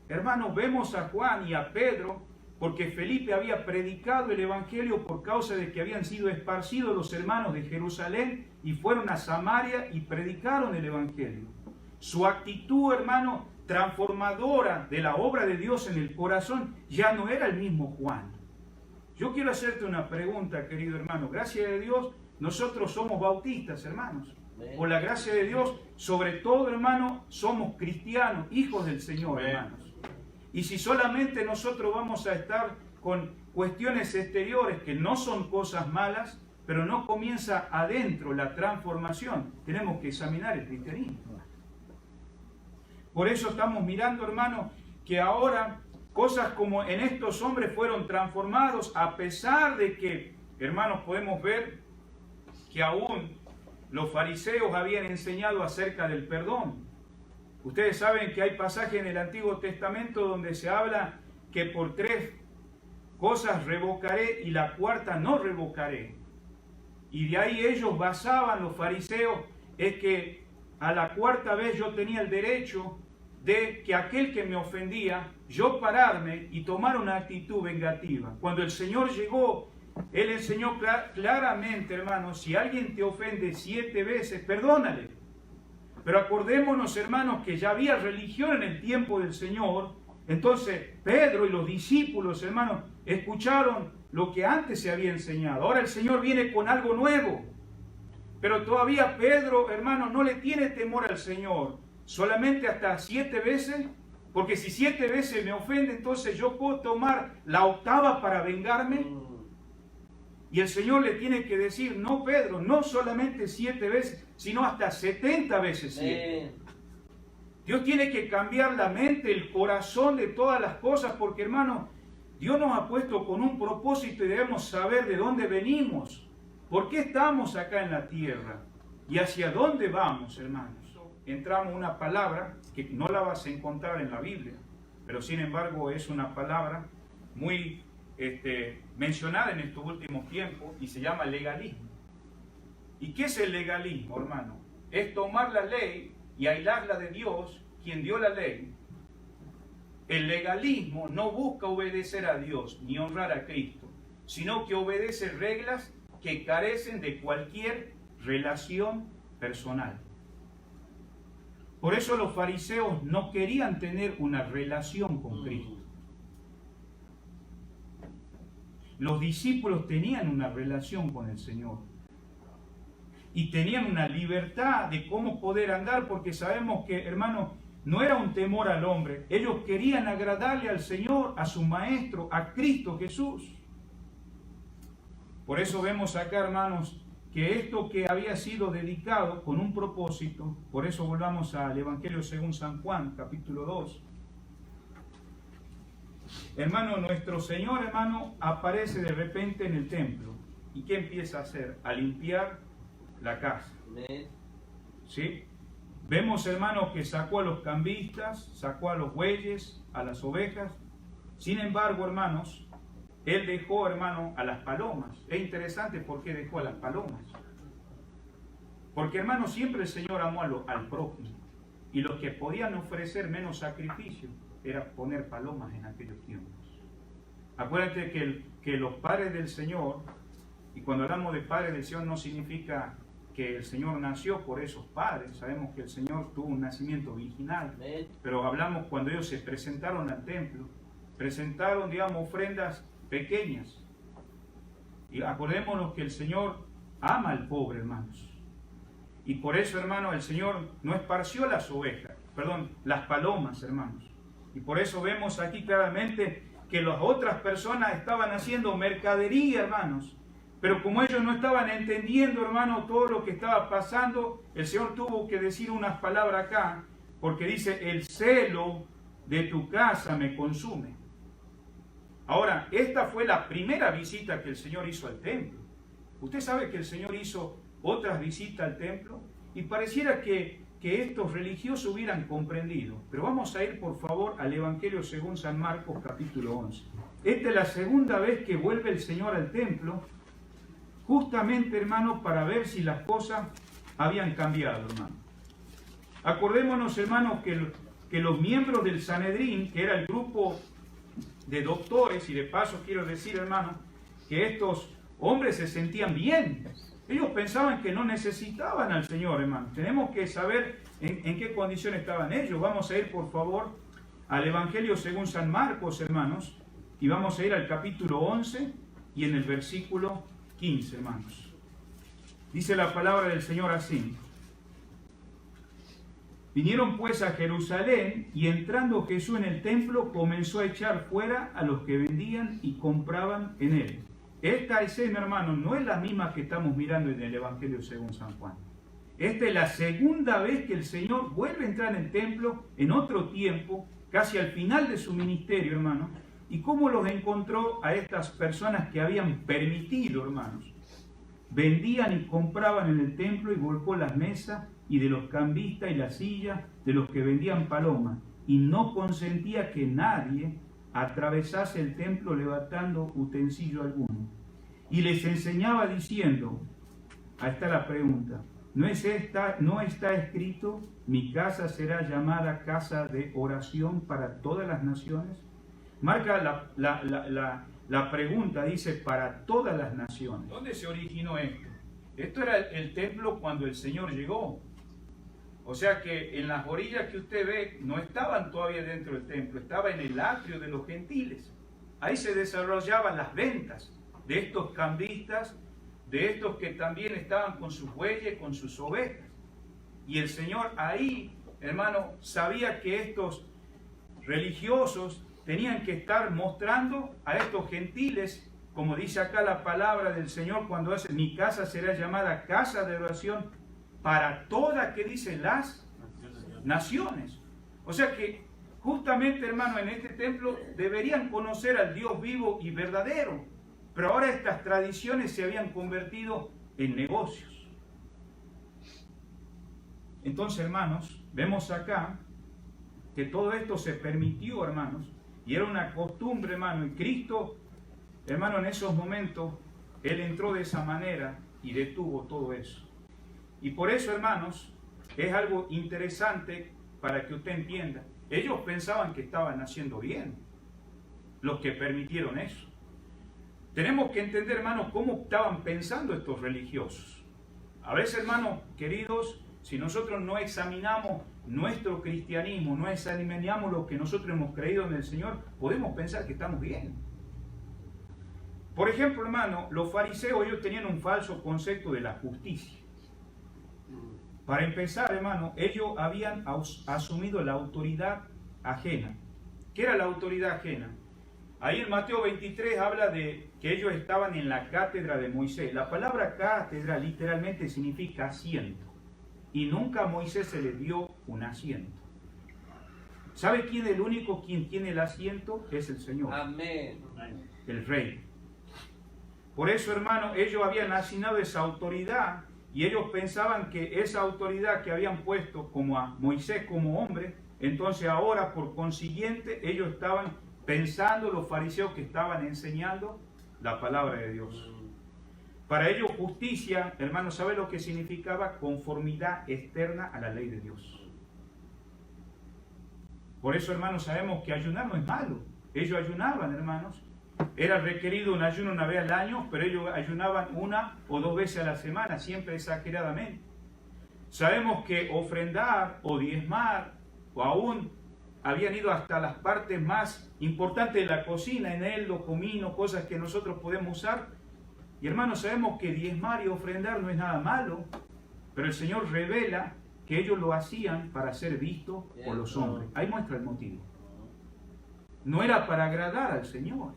Hermanos, vemos a Juan y a Pedro, porque Felipe había predicado el Evangelio por causa de que habían sido esparcidos los hermanos de Jerusalén y fueron a Samaria y predicaron el Evangelio. Su actitud, hermano, transformadora de la obra de Dios en el corazón, ya no era el mismo Juan. Yo quiero hacerte una pregunta, querido hermano. Gracias a Dios, nosotros somos bautistas, hermanos. Por la gracia de Dios, sobre todo, hermano, somos cristianos, hijos del Señor, hermanos. Y si solamente nosotros vamos a estar con cuestiones exteriores que no son cosas malas, pero no comienza adentro la transformación, tenemos que examinar el cristianismo. Por eso estamos mirando, hermano, que ahora cosas como en estos hombres fueron transformados, a pesar de que, hermanos, podemos ver que aún los fariseos habían enseñado acerca del perdón. Ustedes saben que hay pasajes en el Antiguo Testamento donde se habla que por 3 cosas revocaré y la cuarta no revocaré. Y de ahí ellos basaban, los fariseos, es que a la cuarta vez yo tenía el derecho de que aquel que me ofendía, yo pararme y tomar una actitud vengativa. Cuando el Señor llegó, Él enseñó claramente, hermanos, si alguien te ofende 7 veces, perdónale. Pero acordémonos, hermanos, que ya había religión en el tiempo del Señor. Entonces Pedro y los discípulos, hermanos, escucharon lo que antes se había enseñado. Ahora el Señor viene con algo nuevo. Pero todavía Pedro, hermanos, no le tiene temor al Señor. Solamente hasta 7 veces, porque si 7 veces me ofende, entonces yo puedo tomar la 8ª para vengarme. Y el Señor le tiene que decir, no, Pedro, no solamente 7 veces, sino hasta 70 veces 7. Dios tiene que cambiar la mente, el corazón de todas las cosas, porque, hermano, Dios nos ha puesto con un propósito y debemos saber de dónde venimos, por qué estamos acá en la tierra y hacia dónde vamos, hermanos. Entramos en una palabra que no la vas a encontrar en la Biblia, pero sin embargo es una palabra muy mencionada en estos últimos tiempos y se llama legalismo. ¿Y qué es el legalismo, hermano? Es tomar la ley y aislarla de Dios, quien dio la ley, el legalismo no busca obedecer a Dios ni honrar a Cristo, sino que obedece reglas que carecen de cualquier relación personal. Por eso los fariseos no querían tener una relación con Cristo. Los discípulos tenían una relación con el Señor y tenían una libertad de cómo poder andar, porque sabemos que, hermanos, no era un temor al hombre. Ellos querían agradarle al Señor, a su Maestro, a Cristo Jesús. Por eso vemos acá, hermanos, que esto que había sido dedicado con un propósito, por eso volvamos al Evangelio según San Juan, capítulo 2. Hermano, nuestro Señor, hermano, aparece de repente en el templo. ¿Y qué empieza a hacer? A limpiar la casa. ¿Sí? Vemos, hermano, que sacó a los cambistas, sacó a los bueyes, a las ovejas. Sin embargo, hermanos, Él dejó, hermano, a las palomas. Es interesante por qué dejó a las palomas. Porque, hermano, siempre el Señor amó al prójimo. Y los que podían ofrecer menos sacrificio era poner palomas en aquellos tiempos. Acuérdate que los padres del Señor, y cuando hablamos de padres del Señor no significa que el Señor nació por esos padres. Sabemos que el Señor tuvo un nacimiento virginal. Pero hablamos cuando ellos se presentaron al templo. Presentaron, digamos, ofrendas pequeñas. Y acordémonos que el Señor ama al pobre, hermanos. Y por eso, hermano, el Señor no esparció las palomas, hermanos. Y por eso vemos aquí claramente que las otras personas estaban haciendo mercadería, hermanos. Pero como ellos no estaban entendiendo, hermano, todo lo que estaba pasando, el Señor tuvo que decir unas palabras acá, porque dice, el celo de tu casa me consume. Ahora, esta fue la primera visita que el Señor hizo al templo. Usted sabe que el Señor hizo otras visitas al templo y pareciera que estos religiosos hubieran comprendido. Pero vamos a ir, por favor, al Evangelio según San Marcos, capítulo 11. Esta es la segunda vez que vuelve el Señor al templo, justamente, hermano, para ver si las cosas habían cambiado, hermano. Acordémonos, hermanos, que los miembros del Sanedrín, que era el grupo de doctores, y de paso quiero decir, hermano, que estos hombres se sentían bien. Ellos pensaban que no necesitaban al Señor, hermano. Tenemos que saber en qué condición estaban ellos. Vamos a ir, por favor, al Evangelio según San Marcos, hermanos, y vamos a ir al capítulo 11 y en el versículo 15, hermanos. Dice la palabra del Señor así. Vinieron pues a Jerusalén, y entrando Jesús en el templo, comenzó a echar fuera a los que vendían y compraban en él. Esta escena, hermano, no es la misma que estamos mirando en el Evangelio según San Juan. Esta es la segunda vez que el Señor vuelve a entrar en el templo, en otro tiempo, casi al final de su ministerio, hermano. ¿Y cómo los encontró a estas personas que habían permitido, hermanos? Vendían y compraban en el templo, y volcó las mesas y de los cambistas y las sillas de los que vendían palomas, y no consentía que nadie atravesase el templo levantando utensilio alguno. Y les enseñaba diciendo, ahí está la pregunta, ¿no está escrito, mi casa será llamada casa de oración para todas las naciones? Marca la pregunta, dice, para todas las naciones. ¿Dónde se originó esto? Esto era el templo cuando el Señor llegó. O sea que en las orillas que usted ve no estaban todavía dentro del templo, estaba en el atrio de los gentiles. Ahí se desarrollaban las ventas de estos cambistas, de estos que también estaban con sus bueyes, con sus ovejas. Y el Señor ahí, hermano, sabía que estos religiosos tenían que estar mostrando a estos gentiles, como dice acá la palabra del Señor cuando hace, mi casa será llamada casa de oración para todas, que dicen, las naciones. O sea que justamente, hermano, en este templo deberían conocer al Dios vivo y verdadero, pero ahora estas tradiciones se habían convertido en negocios. Entonces, hermanos, vemos acá que todo esto se permitió, hermanos, y era una costumbre, hermano, y Cristo, hermano, en esos momentos, Él entró de esa manera y detuvo todo eso. Y por eso, hermanos, es algo interesante para que usted entienda ellos pensaban que estaban haciendo bien, los que permitieron eso. Tenemos que entender, hermanos, cómo estaban pensando estos religiosos. A veces, hermanos queridos, si nosotros no examinamos nuestro cristianismo, no examinamos lo que nosotros hemos creído en el Señor, podemos pensar que estamos bien. Por ejemplo, hermano, los fariseos, ellos tenían un falso concepto de la justicia. Para empezar, hermano, ellos habían asumido la autoridad ajena. ¿Qué era la autoridad ajena? Ahí en Mateo 23 habla de que ellos estaban en la cátedra de Moisés. La palabra cátedra literalmente significa asiento. Y nunca a Moisés se le dio un asiento. ¿Sabe quién es el único quien tiene el asiento? Es el Señor. Amén. El Rey. Por eso, hermano, ellos habían asignado esa autoridad y ellos pensaban que esa autoridad que habían puesto como a Moisés como hombre, entonces ahora por consiguiente ellos estaban pensando, los fariseos, que estaban enseñando la palabra de Dios. Para ellos justicia, hermano, ¿sabe lo que significaba? Conformidad externa a la ley de Dios. Por eso, hermanos, sabemos que ayunar no es malo. Ellos ayunaban, hermanos. Era requerido un ayuno una vez al año, pero ellos ayunaban 1 o 2 veces a la semana, siempre exageradamente. Sabemos que ofrendar o diezmar, o aún habían ido hasta las partes más importantes de la cocina, eneldo, comino, cosas que nosotros podemos usar. Y hermanos, sabemos que diezmar y ofrendar no es nada malo, pero el Señor revela que ellos lo hacían para ser vistos por los hombres. Ahí muestra el motivo. No era para agradar al Señor.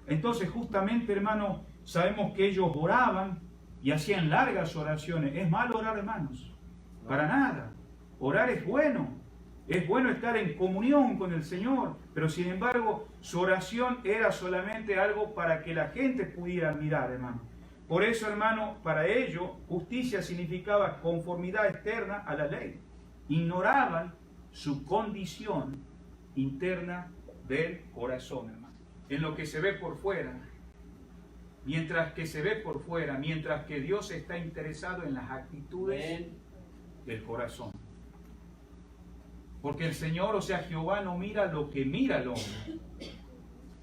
Entonces, justamente, hermanos, sabemos que ellos oraban y hacían largas oraciones. ¿Es malo orar, hermanos? Para nada. Orar es bueno. Es bueno estar en comunión con el Señor, pero sin embargo su oración era solamente algo para que la gente pudiera mirar, hermano. Por eso, hermano, para ellos justicia significaba conformidad externa a la ley. Ignoraban su condición interna del corazón, hermano. En lo que se ve por fuera, mientras que se ve por fuera, mientras que Dios está interesado en las actitudes del corazón. Porque el Señor, o sea, Jehová no mira lo que mira el hombre,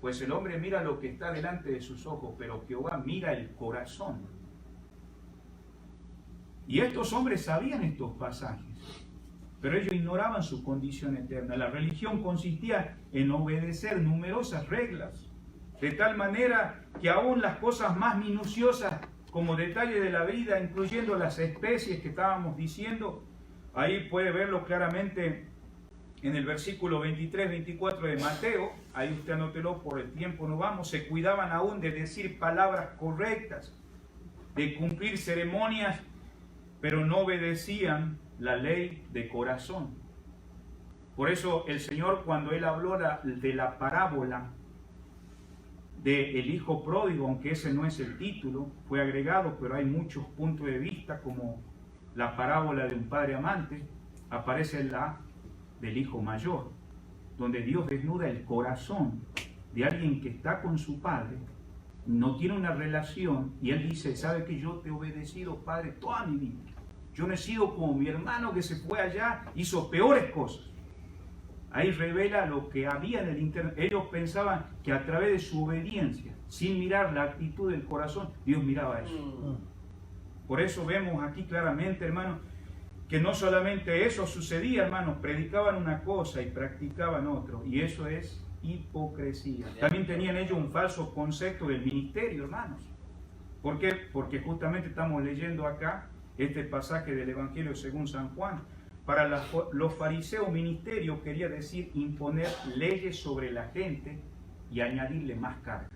pues el hombre mira lo que está delante de sus ojos, pero Jehová mira el corazón. Y estos hombres sabían estos pasajes, pero ellos ignoraban su condición eterna. La religión consistía en obedecer numerosas reglas, de tal manera que aún las cosas más minuciosas, como detalles de la vida, incluyendo las especies que estábamos diciendo, ahí puede verlo claramente en el versículo 23-24 de Mateo, ahí usted anótelo, por el tiempo no vamos, se cuidaban aún de decir palabras correctas, de cumplir ceremonias, pero no obedecían la ley de corazón. Por eso el Señor, cuando Él habló de la parábola del hijo pródigo, aunque ese no es el título, fue agregado, pero hay muchos puntos de vista, como la parábola de un padre amante, aparece la del hijo mayor, donde Dios desnuda el corazón de alguien que está con su padre, no tiene una relación, y él dice, ¿sabe que yo te he obedecido, padre, toda mi vida? Yo no he sido como mi hermano que se fue allá, hizo peores cosas. Ahí revela lo que había en el interno. Ellos pensaban que a través de su obediencia, sin mirar la actitud del corazón, Dios miraba eso. Por eso vemos aquí claramente, hermanos, que no solamente eso sucedía, hermanos, predicaban una cosa y practicaban otro, y eso es hipocresía. También tenían ellos un falso concepto del ministerio, hermanos. ¿Por qué? Porque justamente estamos leyendo acá este pasaje del Evangelio según San Juan. Para los fariseos, ministerio quería decir imponer leyes sobre la gente y añadirle más carga.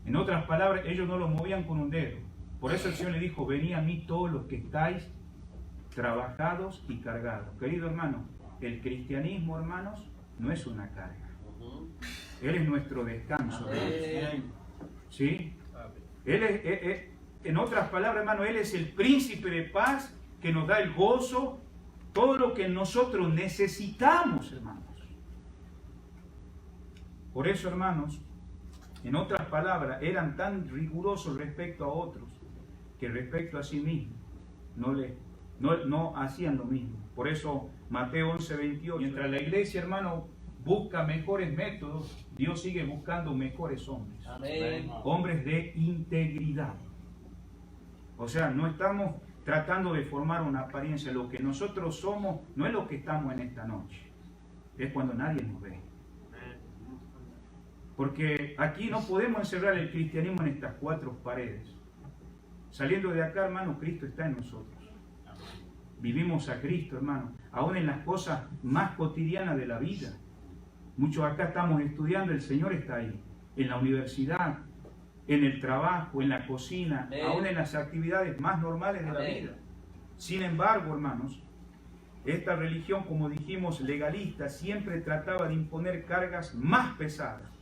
En otras palabras, ellos no lo movían con un dedo. Por eso el Señor le dijo, venid a mí todos los que estáis trabajados y cargados. Querido hermano, el cristianismo, hermanos, no es una carga. Él es nuestro descanso. ¿Sí? Él es, en otras palabras, hermano, Él es el príncipe de paz que nos da el gozo, todo lo que nosotros necesitamos, hermanos. Por eso, hermanos, en otras palabras, eran tan rigurosos respecto a otros que respecto a sí mismos no hacían lo mismo. Por eso Mateo 11:28. Mientras la iglesia, hermano, busca mejores métodos, Dios sigue buscando mejores hombres. Amén. Hombres de integridad. O sea, no estamos tratando de formar una apariencia. Lo que nosotros somos no es lo que estamos en esta noche. Es cuando nadie nos ve. Porque aquí no podemos encerrar el cristianismo en estas cuatro paredes. Saliendo de acá, hermano, Cristo está en nosotros. Vivimos a Cristo, hermano, aún en las cosas más cotidianas de la vida. Muchos acá estamos estudiando, el Señor está ahí. En la universidad, en el trabajo, en la cocina, Amén. aún en las actividades más normales de la Amén. vida. Sin embargo, hermanos, esta religión, como dijimos, legalista, siempre trataba de imponer cargas más pesadas.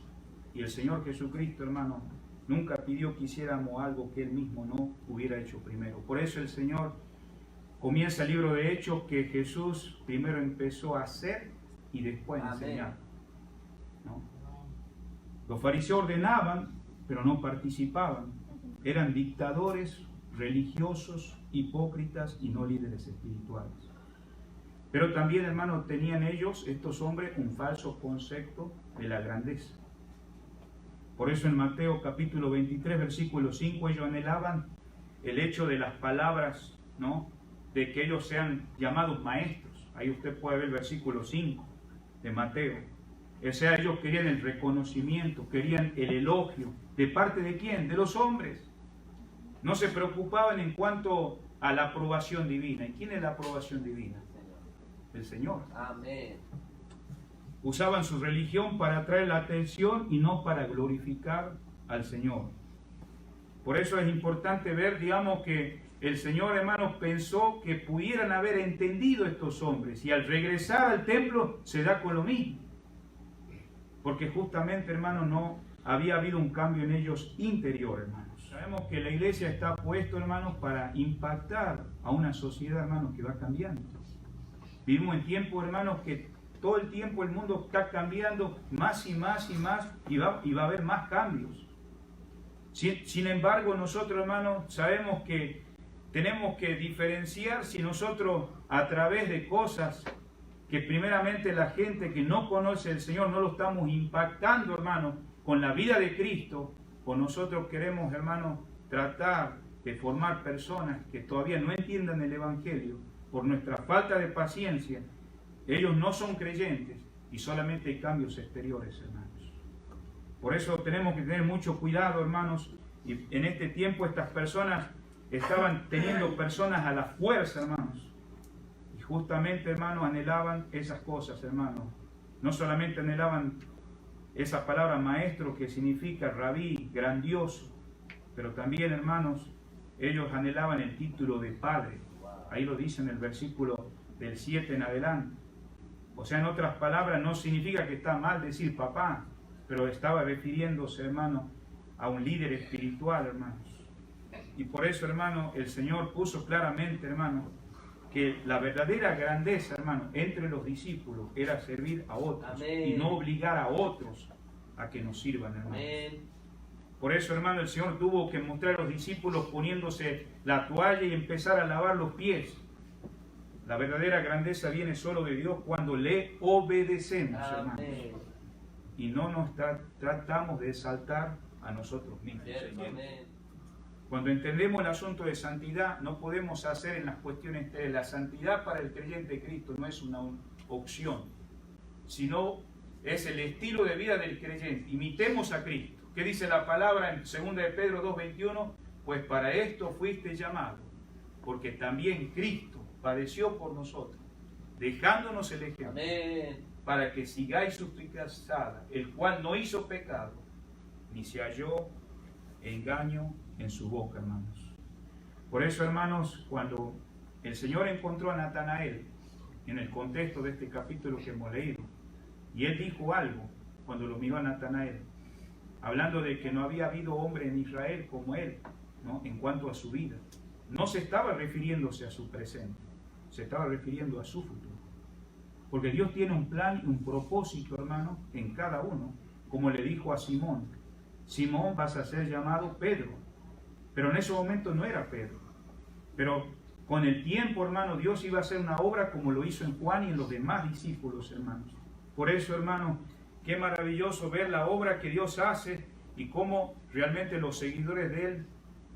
Y el Señor Jesucristo, hermano, nunca pidió que hiciéramos algo que Él mismo no hubiera hecho primero. Por eso el Señor comienza el libro de Hechos que Jesús primero empezó a hacer y después a Amén. enseñar. ¿No? Los fariseos ordenaban, pero no participaban. Eran dictadores religiosos, hipócritas y no líderes espirituales. Pero también, hermanos, tenían ellos, estos hombres, un falso concepto de la grandeza. Por eso en Mateo capítulo 23, versículo 5, ellos anhelaban el hecho de las palabras, ¿no?, de que ellos sean llamados maestros. Ahí usted puede ver el versículo 5 de Mateo. O sea, ellos querían el reconocimiento, querían el elogio. ¿De parte de quién? De los hombres. No se preocupaban en cuanto a la aprobación divina. ¿Y quién es la aprobación divina? El Señor. Amén. Usaban su religión para atraer la atención y no para glorificar al Señor. Por eso es importante ver, digamos, que el Señor, hermanos, pensó que pudieran haber entendido estos hombres y al regresar al templo se da con lo mismo. Porque justamente, hermanos, no había habido un cambio en ellos interior, hermanos. Sabemos que la iglesia está puesta, hermanos, para impactar a una sociedad, hermanos, que va cambiando. Vivimos en tiempos, hermanos, que todo el tiempo el mundo está cambiando más y más y más y va a haber más cambios. Sin embargo, nosotros, hermanos, sabemos que tenemos que diferenciar si nosotros a través de cosas que primeramente la gente que no conoce al Señor no lo estamos impactando, hermanos, con la vida de Cristo, o nosotros queremos, hermanos, tratar de formar personas que todavía no entiendan el Evangelio por nuestra falta de paciencia. Ellos no son creyentes y solamente hay cambios exteriores, hermanos. Por eso tenemos que tener mucho cuidado, hermanos, y en este tiempo estas personas estaban teniendo personas a la fuerza, hermanos. Y justamente, hermanos, anhelaban esas cosas, hermanos. No solamente anhelaban esa palabra maestro que significa rabí, grandioso, pero también, hermanos, ellos anhelaban el título de padre. Ahí lo dice en el versículo del 7 en adelante. O sea, en otras palabras, no significa que está mal decir papá, pero estaba refiriéndose, hermano, a un líder espiritual, hermanos. Y por eso, hermano, el Señor puso claramente, hermano, que la verdadera grandeza, hermano, entre los discípulos era servir a otros. Amén. Y no obligar a otros a que nos sirvan, hermanos. Amén. Por eso, hermano, el Señor tuvo que mostrar a los discípulos poniéndose la toalla y empezar a lavar los pies. La verdadera grandeza viene solo de Dios cuando le obedecemos, hermanos. Amén. Y no nos tratamos de exaltar a nosotros mismos. Cierto, amén. Cuando entendemos el asunto de santidad, no podemos hacer en las cuestiones de la santidad para el creyente de Cristo, no es una opción, sino es el estilo de vida del creyente. Imitemos a Cristo. ¿Qué dice la palabra en 2 de Pedro 2:21? Pues para esto fuiste llamado, porque también Cristo padeció por nosotros, dejándonos el ejemplo, Amén. para que sigáis su piezada, el cual no hizo pecado, ni se halló engaño en su boca, hermanos. Por eso, hermanos, cuando el Señor encontró a Natanael, en el contexto de este capítulo que hemos leído, y él dijo algo cuando lo miró a Natanael, hablando de que no había habido hombre en Israel como él, ¿no?, en cuanto a su vida. No se estaba refiriéndose a su presente, se estaba refiriendo a su futuro. Porque Dios tiene un plan y un propósito, hermano, en cada uno. Como le dijo a Simón, vas a ser llamado Pedro. Pero en ese momento no era Pedro. Pero con el tiempo, hermano, Dios iba a hacer una obra como lo hizo en Juan y en los demás discípulos, hermanos. Por eso, hermano, qué maravilloso ver la obra que Dios hace y cómo realmente los seguidores de Él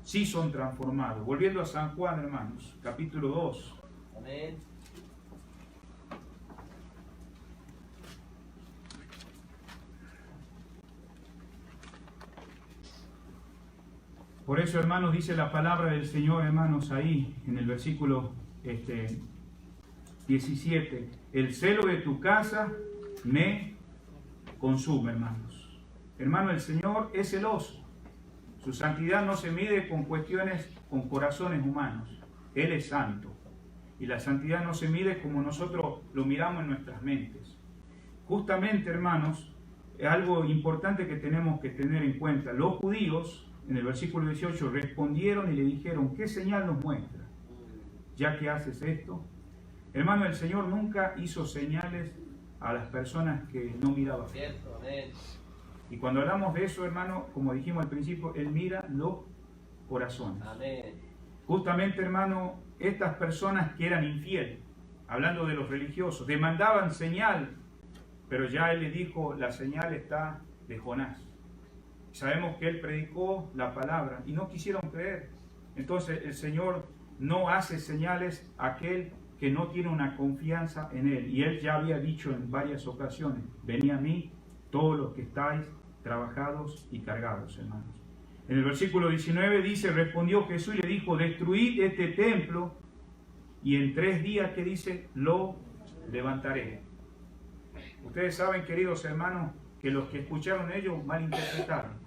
sí son transformados. Volviendo a San Juan, hermanos, capítulo 2. Amén. Por eso, hermanos, dice la palabra del Señor, hermanos, ahí en el versículo 17. El celo de tu casa me consume, hermanos. Hermano, el Señor es celoso. Su santidad no se mide con cuestiones, con corazones humanos. Él es santo. Y la santidad no se mide como nosotros lo miramos en nuestras mentes. Justamente, hermanos, es algo importante que tenemos que tener en cuenta. Los judíos, en el versículo 18, respondieron y le dijeron, ¿qué señal nos muestra? Ya que haces esto. Hermano, el Señor nunca hizo señales a las personas que no miraban. Cierto, amén. Y cuando hablamos de eso, hermano, como dijimos al principio, Él mira los corazones. Amén. Justamente, hermano, estas personas que eran infieles, hablando de los religiosos, demandaban señal, pero ya Él les dijo, la señal está de Jonás. Sabemos que Él predicó la palabra y no quisieron creer. Entonces el Señor no hace señales a aquel que no tiene una confianza en Él. Y Él ya había dicho en varias ocasiones, venid a mí todos los que estáis trabajados y cargados, hermanos. En el versículo 19 dice, respondió Jesús y le dijo, destruid este templo y en 3 días, ¿qué dice? Lo levantaré. Ustedes saben, queridos hermanos, que los que escucharon ellos malinterpretaron.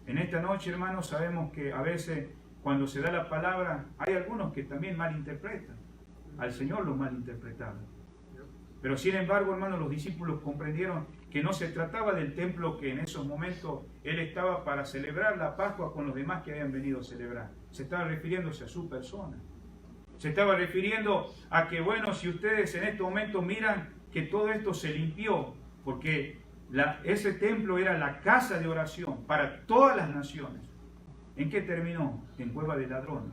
En esta noche, hermanos, sabemos que a veces cuando se da la palabra, hay algunos que también malinterpretan. Al Señor lo malinterpretaron. Pero sin embargo, hermanos, los discípulos comprendieron que no se trataba del templo que en esos momentos Él estaba para celebrar la Pascua con los demás que habían venido a celebrar. Se estaba refiriéndose a su persona. Se estaba refiriendo a que, bueno, si ustedes en este momento miran que todo esto se limpió, porque ese templo era la casa de oración para todas las naciones. ¿En qué terminó? En cueva de ladrones.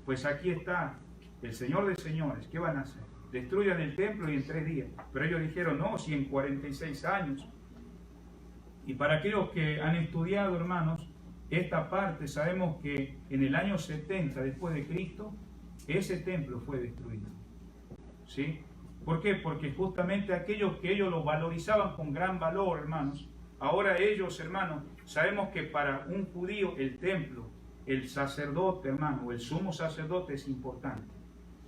Pues aquí está el Señor de señores. ¿Qué van a hacer? Destruyan el templo y en 3 días. Pero ellos dijeron, no, si en 46 años. Y para aquellos que han estudiado, hermanos, esta parte, sabemos que en el año 70 después de Cristo, ese templo fue destruido. ¿Sí? ¿Por qué? Porque justamente aquellos que ellos lo valorizaban con gran valor, hermanos, ahora ellos, hermanos, sabemos que para un judío el templo, el sacerdote, hermano, o el sumo sacerdote es importante.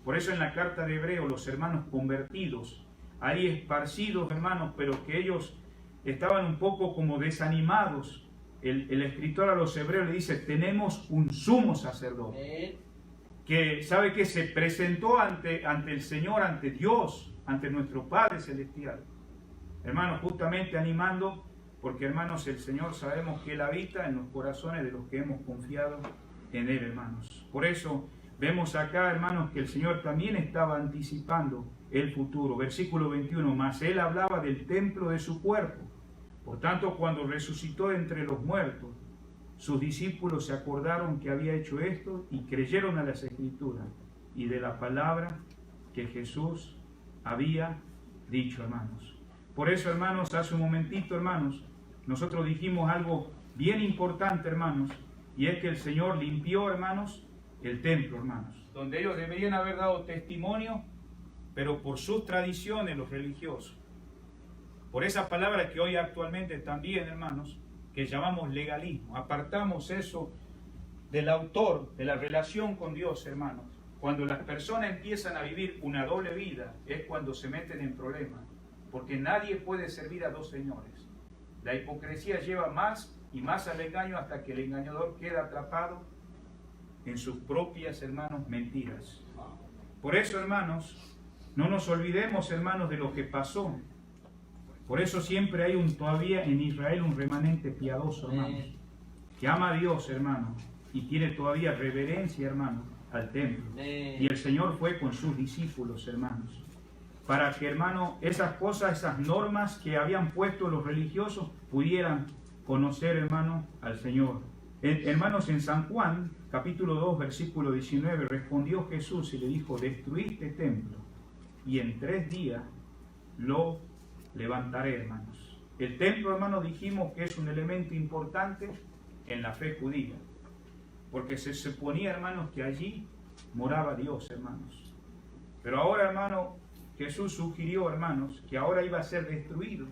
Por eso en la carta de Hebreos, los hermanos convertidos, ahí esparcidos, hermanos, pero que ellos estaban un poco como desanimados. El escritor a los hebreos le dice, tenemos un sumo sacerdote, que sabe que se presentó ante el Señor, ante Dios, ante nuestro Padre Celestial. Hermanos, justamente animando, porque hermanos, el Señor sabemos que Él habita en los corazones de los que hemos confiado en Él, hermanos. Por eso vemos acá, hermanos, que el Señor también estaba anticipando el futuro. Versículo 21, mas Él hablaba del templo de su cuerpo. Por tanto, cuando resucitó de entre los muertos, sus discípulos se acordaron que había hecho esto y creyeron a las Escrituras y de la palabra que Jesús había dicho, hermanos. Por eso, hermanos, hace un momentito, hermanos, nosotros dijimos algo bien importante, hermanos, y es que el Señor limpió, hermanos, el templo, hermanos, donde ellos deberían haber dado testimonio, pero por sus tradiciones, los religiosos, por esa palabra que hoy actualmente también, hermanos, que llamamos legalismo. Apartamos eso del autor, de la relación con Dios, hermanos. Cuando las personas empiezan a vivir una doble vida, es cuando se meten en problemas, porque nadie puede servir a 2 señores. La hipocresía lleva más y más al engaño hasta que el engañador queda atrapado en sus propias, hermanos, mentiras. Por eso, hermanos, no nos olvidemos, hermanos, de lo que pasó. Por eso siempre hay todavía en Israel un remanente piadoso, hermanos, que ama a Dios, hermanos, y tiene todavía reverencia, hermanos, al templo. Y el Señor fue con sus discípulos, hermanos, para que, hermanos, esas cosas, esas normas que habían puesto los religiosos, pudieran conocer, hermanos, al Señor. Hermanos, en San Juan, capítulo 2, versículo 19, respondió Jesús y le dijo, destruí este templo y en 3 días lo levantaré, hermanos. El templo, hermanos, dijimos que es un elemento importante en la fe judía, porque se suponía, hermanos, que allí moraba Dios, hermanos. Pero ahora, hermano, Jesús sugirió, hermanos, que ahora iba a ser destruido.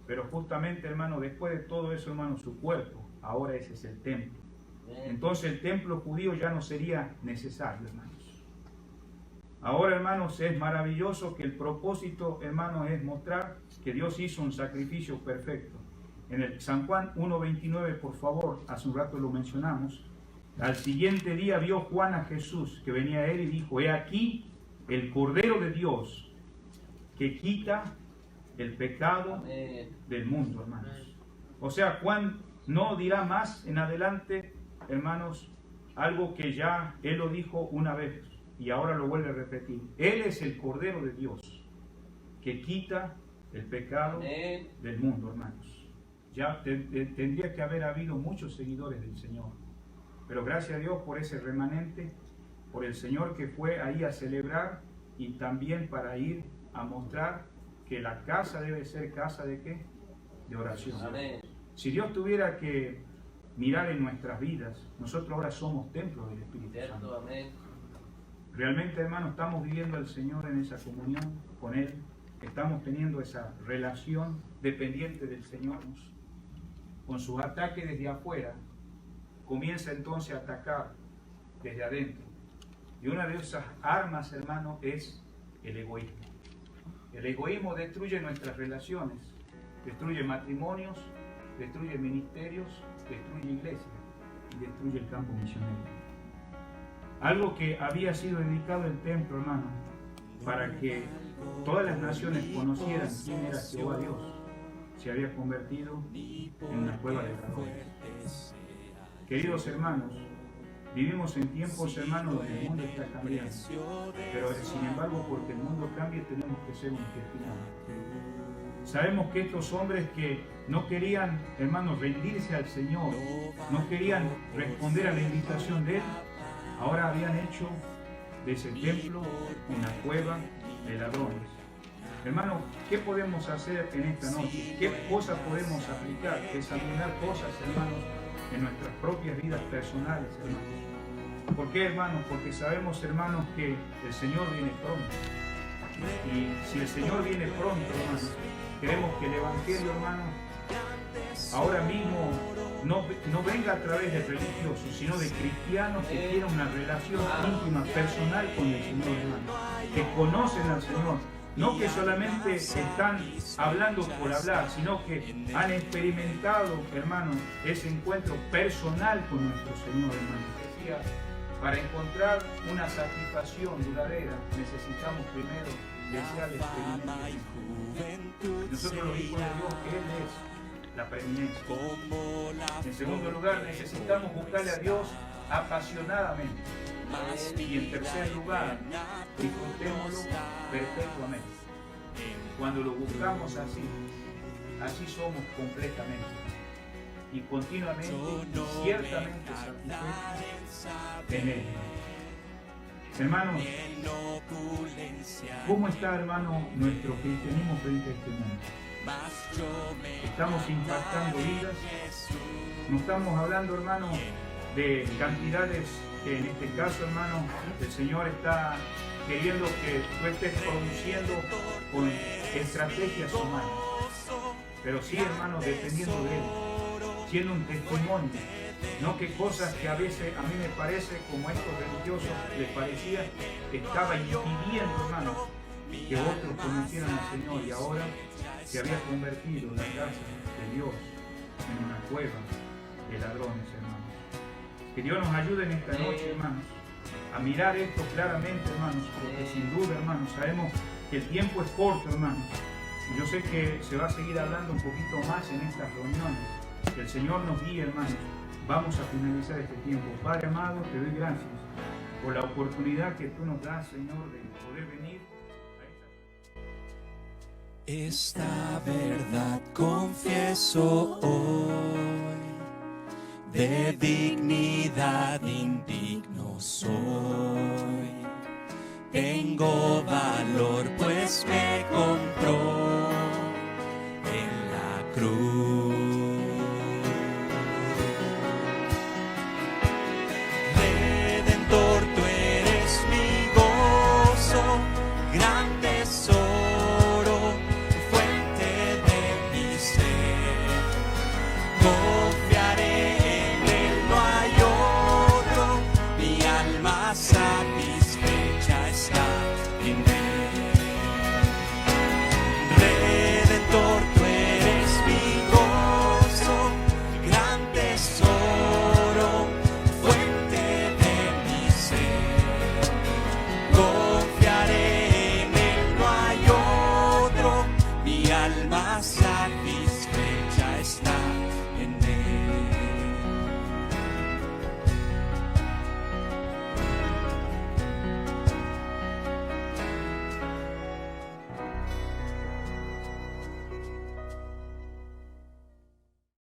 Pero justamente, hermano, después de todo eso, hermano, su cuerpo, ahora ese es el templo. Entonces el templo judío ya no sería necesario, hermanos. Ahora, hermanos, es maravilloso que el propósito, hermanos, es mostrar que Dios hizo un sacrificio perfecto. En el San Juan 1:29, por favor, hace un rato lo mencionamos. Al siguiente día vio Juan a Jesús que venía a él y dijo, he aquí el Cordero de Dios que quita el pecado del mundo, hermanos. O sea, Juan no dirá más en adelante, hermanos, algo que ya él lo dijo una vez y ahora lo vuelve a repetir. Él es el Cordero de Dios que quita el pecado del mundo, hermanos. Ya tendría que haber habido muchos seguidores del Señor, pero gracias a Dios por ese remanente, por el Señor que fue ahí a celebrar y también para ir a mostrar que la casa debe ser casa de ¿qué? De oración. Amén. Si Dios tuviera que mirar en nuestras vidas, nosotros ahora somos templos del Espíritu Santo. Amén. Realmente, hermanos, estamos viviendo al Señor en esa comunión con Él, estamos teniendo esa relación dependiente del Señor. Con sus ataques desde afuera, comienza entonces a atacar desde adentro. Y una de esas armas, hermanos, es el egoísmo. El egoísmo destruye nuestras relaciones, destruye matrimonios, destruye ministerios, destruye iglesias y destruye el campo misionero. Algo que había sido dedicado el templo, hermano, para que todas las naciones conocieran quién era Jehová Dios, se había convertido en una cueva de ladrones. Queridos hermanos, vivimos en tiempos, hermanos, donde el mundo está cambiando, pero sin embargo, porque el mundo cambie, tenemos que ser un testimonio. Sabemos que estos hombres que no querían, hermanos, rendirse al Señor, no querían responder a la invitación de Él, ahora habían hecho de ese templo una cueva de ladrones. Hermanos, ¿qué podemos hacer en esta noche? ¿Qué cosas podemos aplicar? Examinar cosas, hermanos, en nuestras propias vidas personales, hermanos. ¿Por qué, hermanos? Porque sabemos, hermanos, que el Señor viene pronto. Y si el Señor viene pronto, hermanos, queremos que el Evangelio, hermanos, ahora mismo no venga a través de religiosos, sino de cristianos que tienen una relación íntima, personal con el Señor, hermanos, que conocen al Señor. No que solamente están hablando por hablar, sino que han experimentado, hermanos, ese encuentro personal con nuestro Señor, hermanos. Decía, para encontrar una satisfacción duradera, necesitamos primero desear el experimento. Nosotros los hijos de Dios, que Él es la preeminencia. En segundo lugar, necesitamos buscarle a Dios apasionadamente. Y en tercer lugar, disfrutémoslo perpetuamente. Cuando lo buscamos así somos completamente y continuamente y ciertamente satisfechos en Él. Hermanos, ¿cómo está, hermano, nuestro cristianismo frente a este mundo? Estamos impactando vidas, no estamos hablando, hermano, de cantidades que en este caso, hermano, el Señor está queriendo que tú estés produciendo con estrategias humanas, pero sí, hermano, dependiendo de Él, siendo un testimonio, no que cosas que a veces a mí me parece, como a estos religiosos les parecía, que estaba impidiendo, hermano, que otros conocieran al Señor, y ahora se había convertido la casa de Dios en una cueva de ladrones, hermanos. Que Dios nos ayude en esta noche, hermanos, a mirar esto claramente, hermanos, porque sin duda, hermanos, sabemos que el tiempo es corto, hermanos. Y yo sé que se va a seguir hablando un poquito más en estas reuniones. Que el Señor nos guíe, hermanos. Vamos a finalizar este tiempo. Padre amado, te doy gracias por la oportunidad que tú nos das, Señor, de poder venir a esta verdad confieso hoy. de dignidad indigno soy. Tengo valor, pues me convierto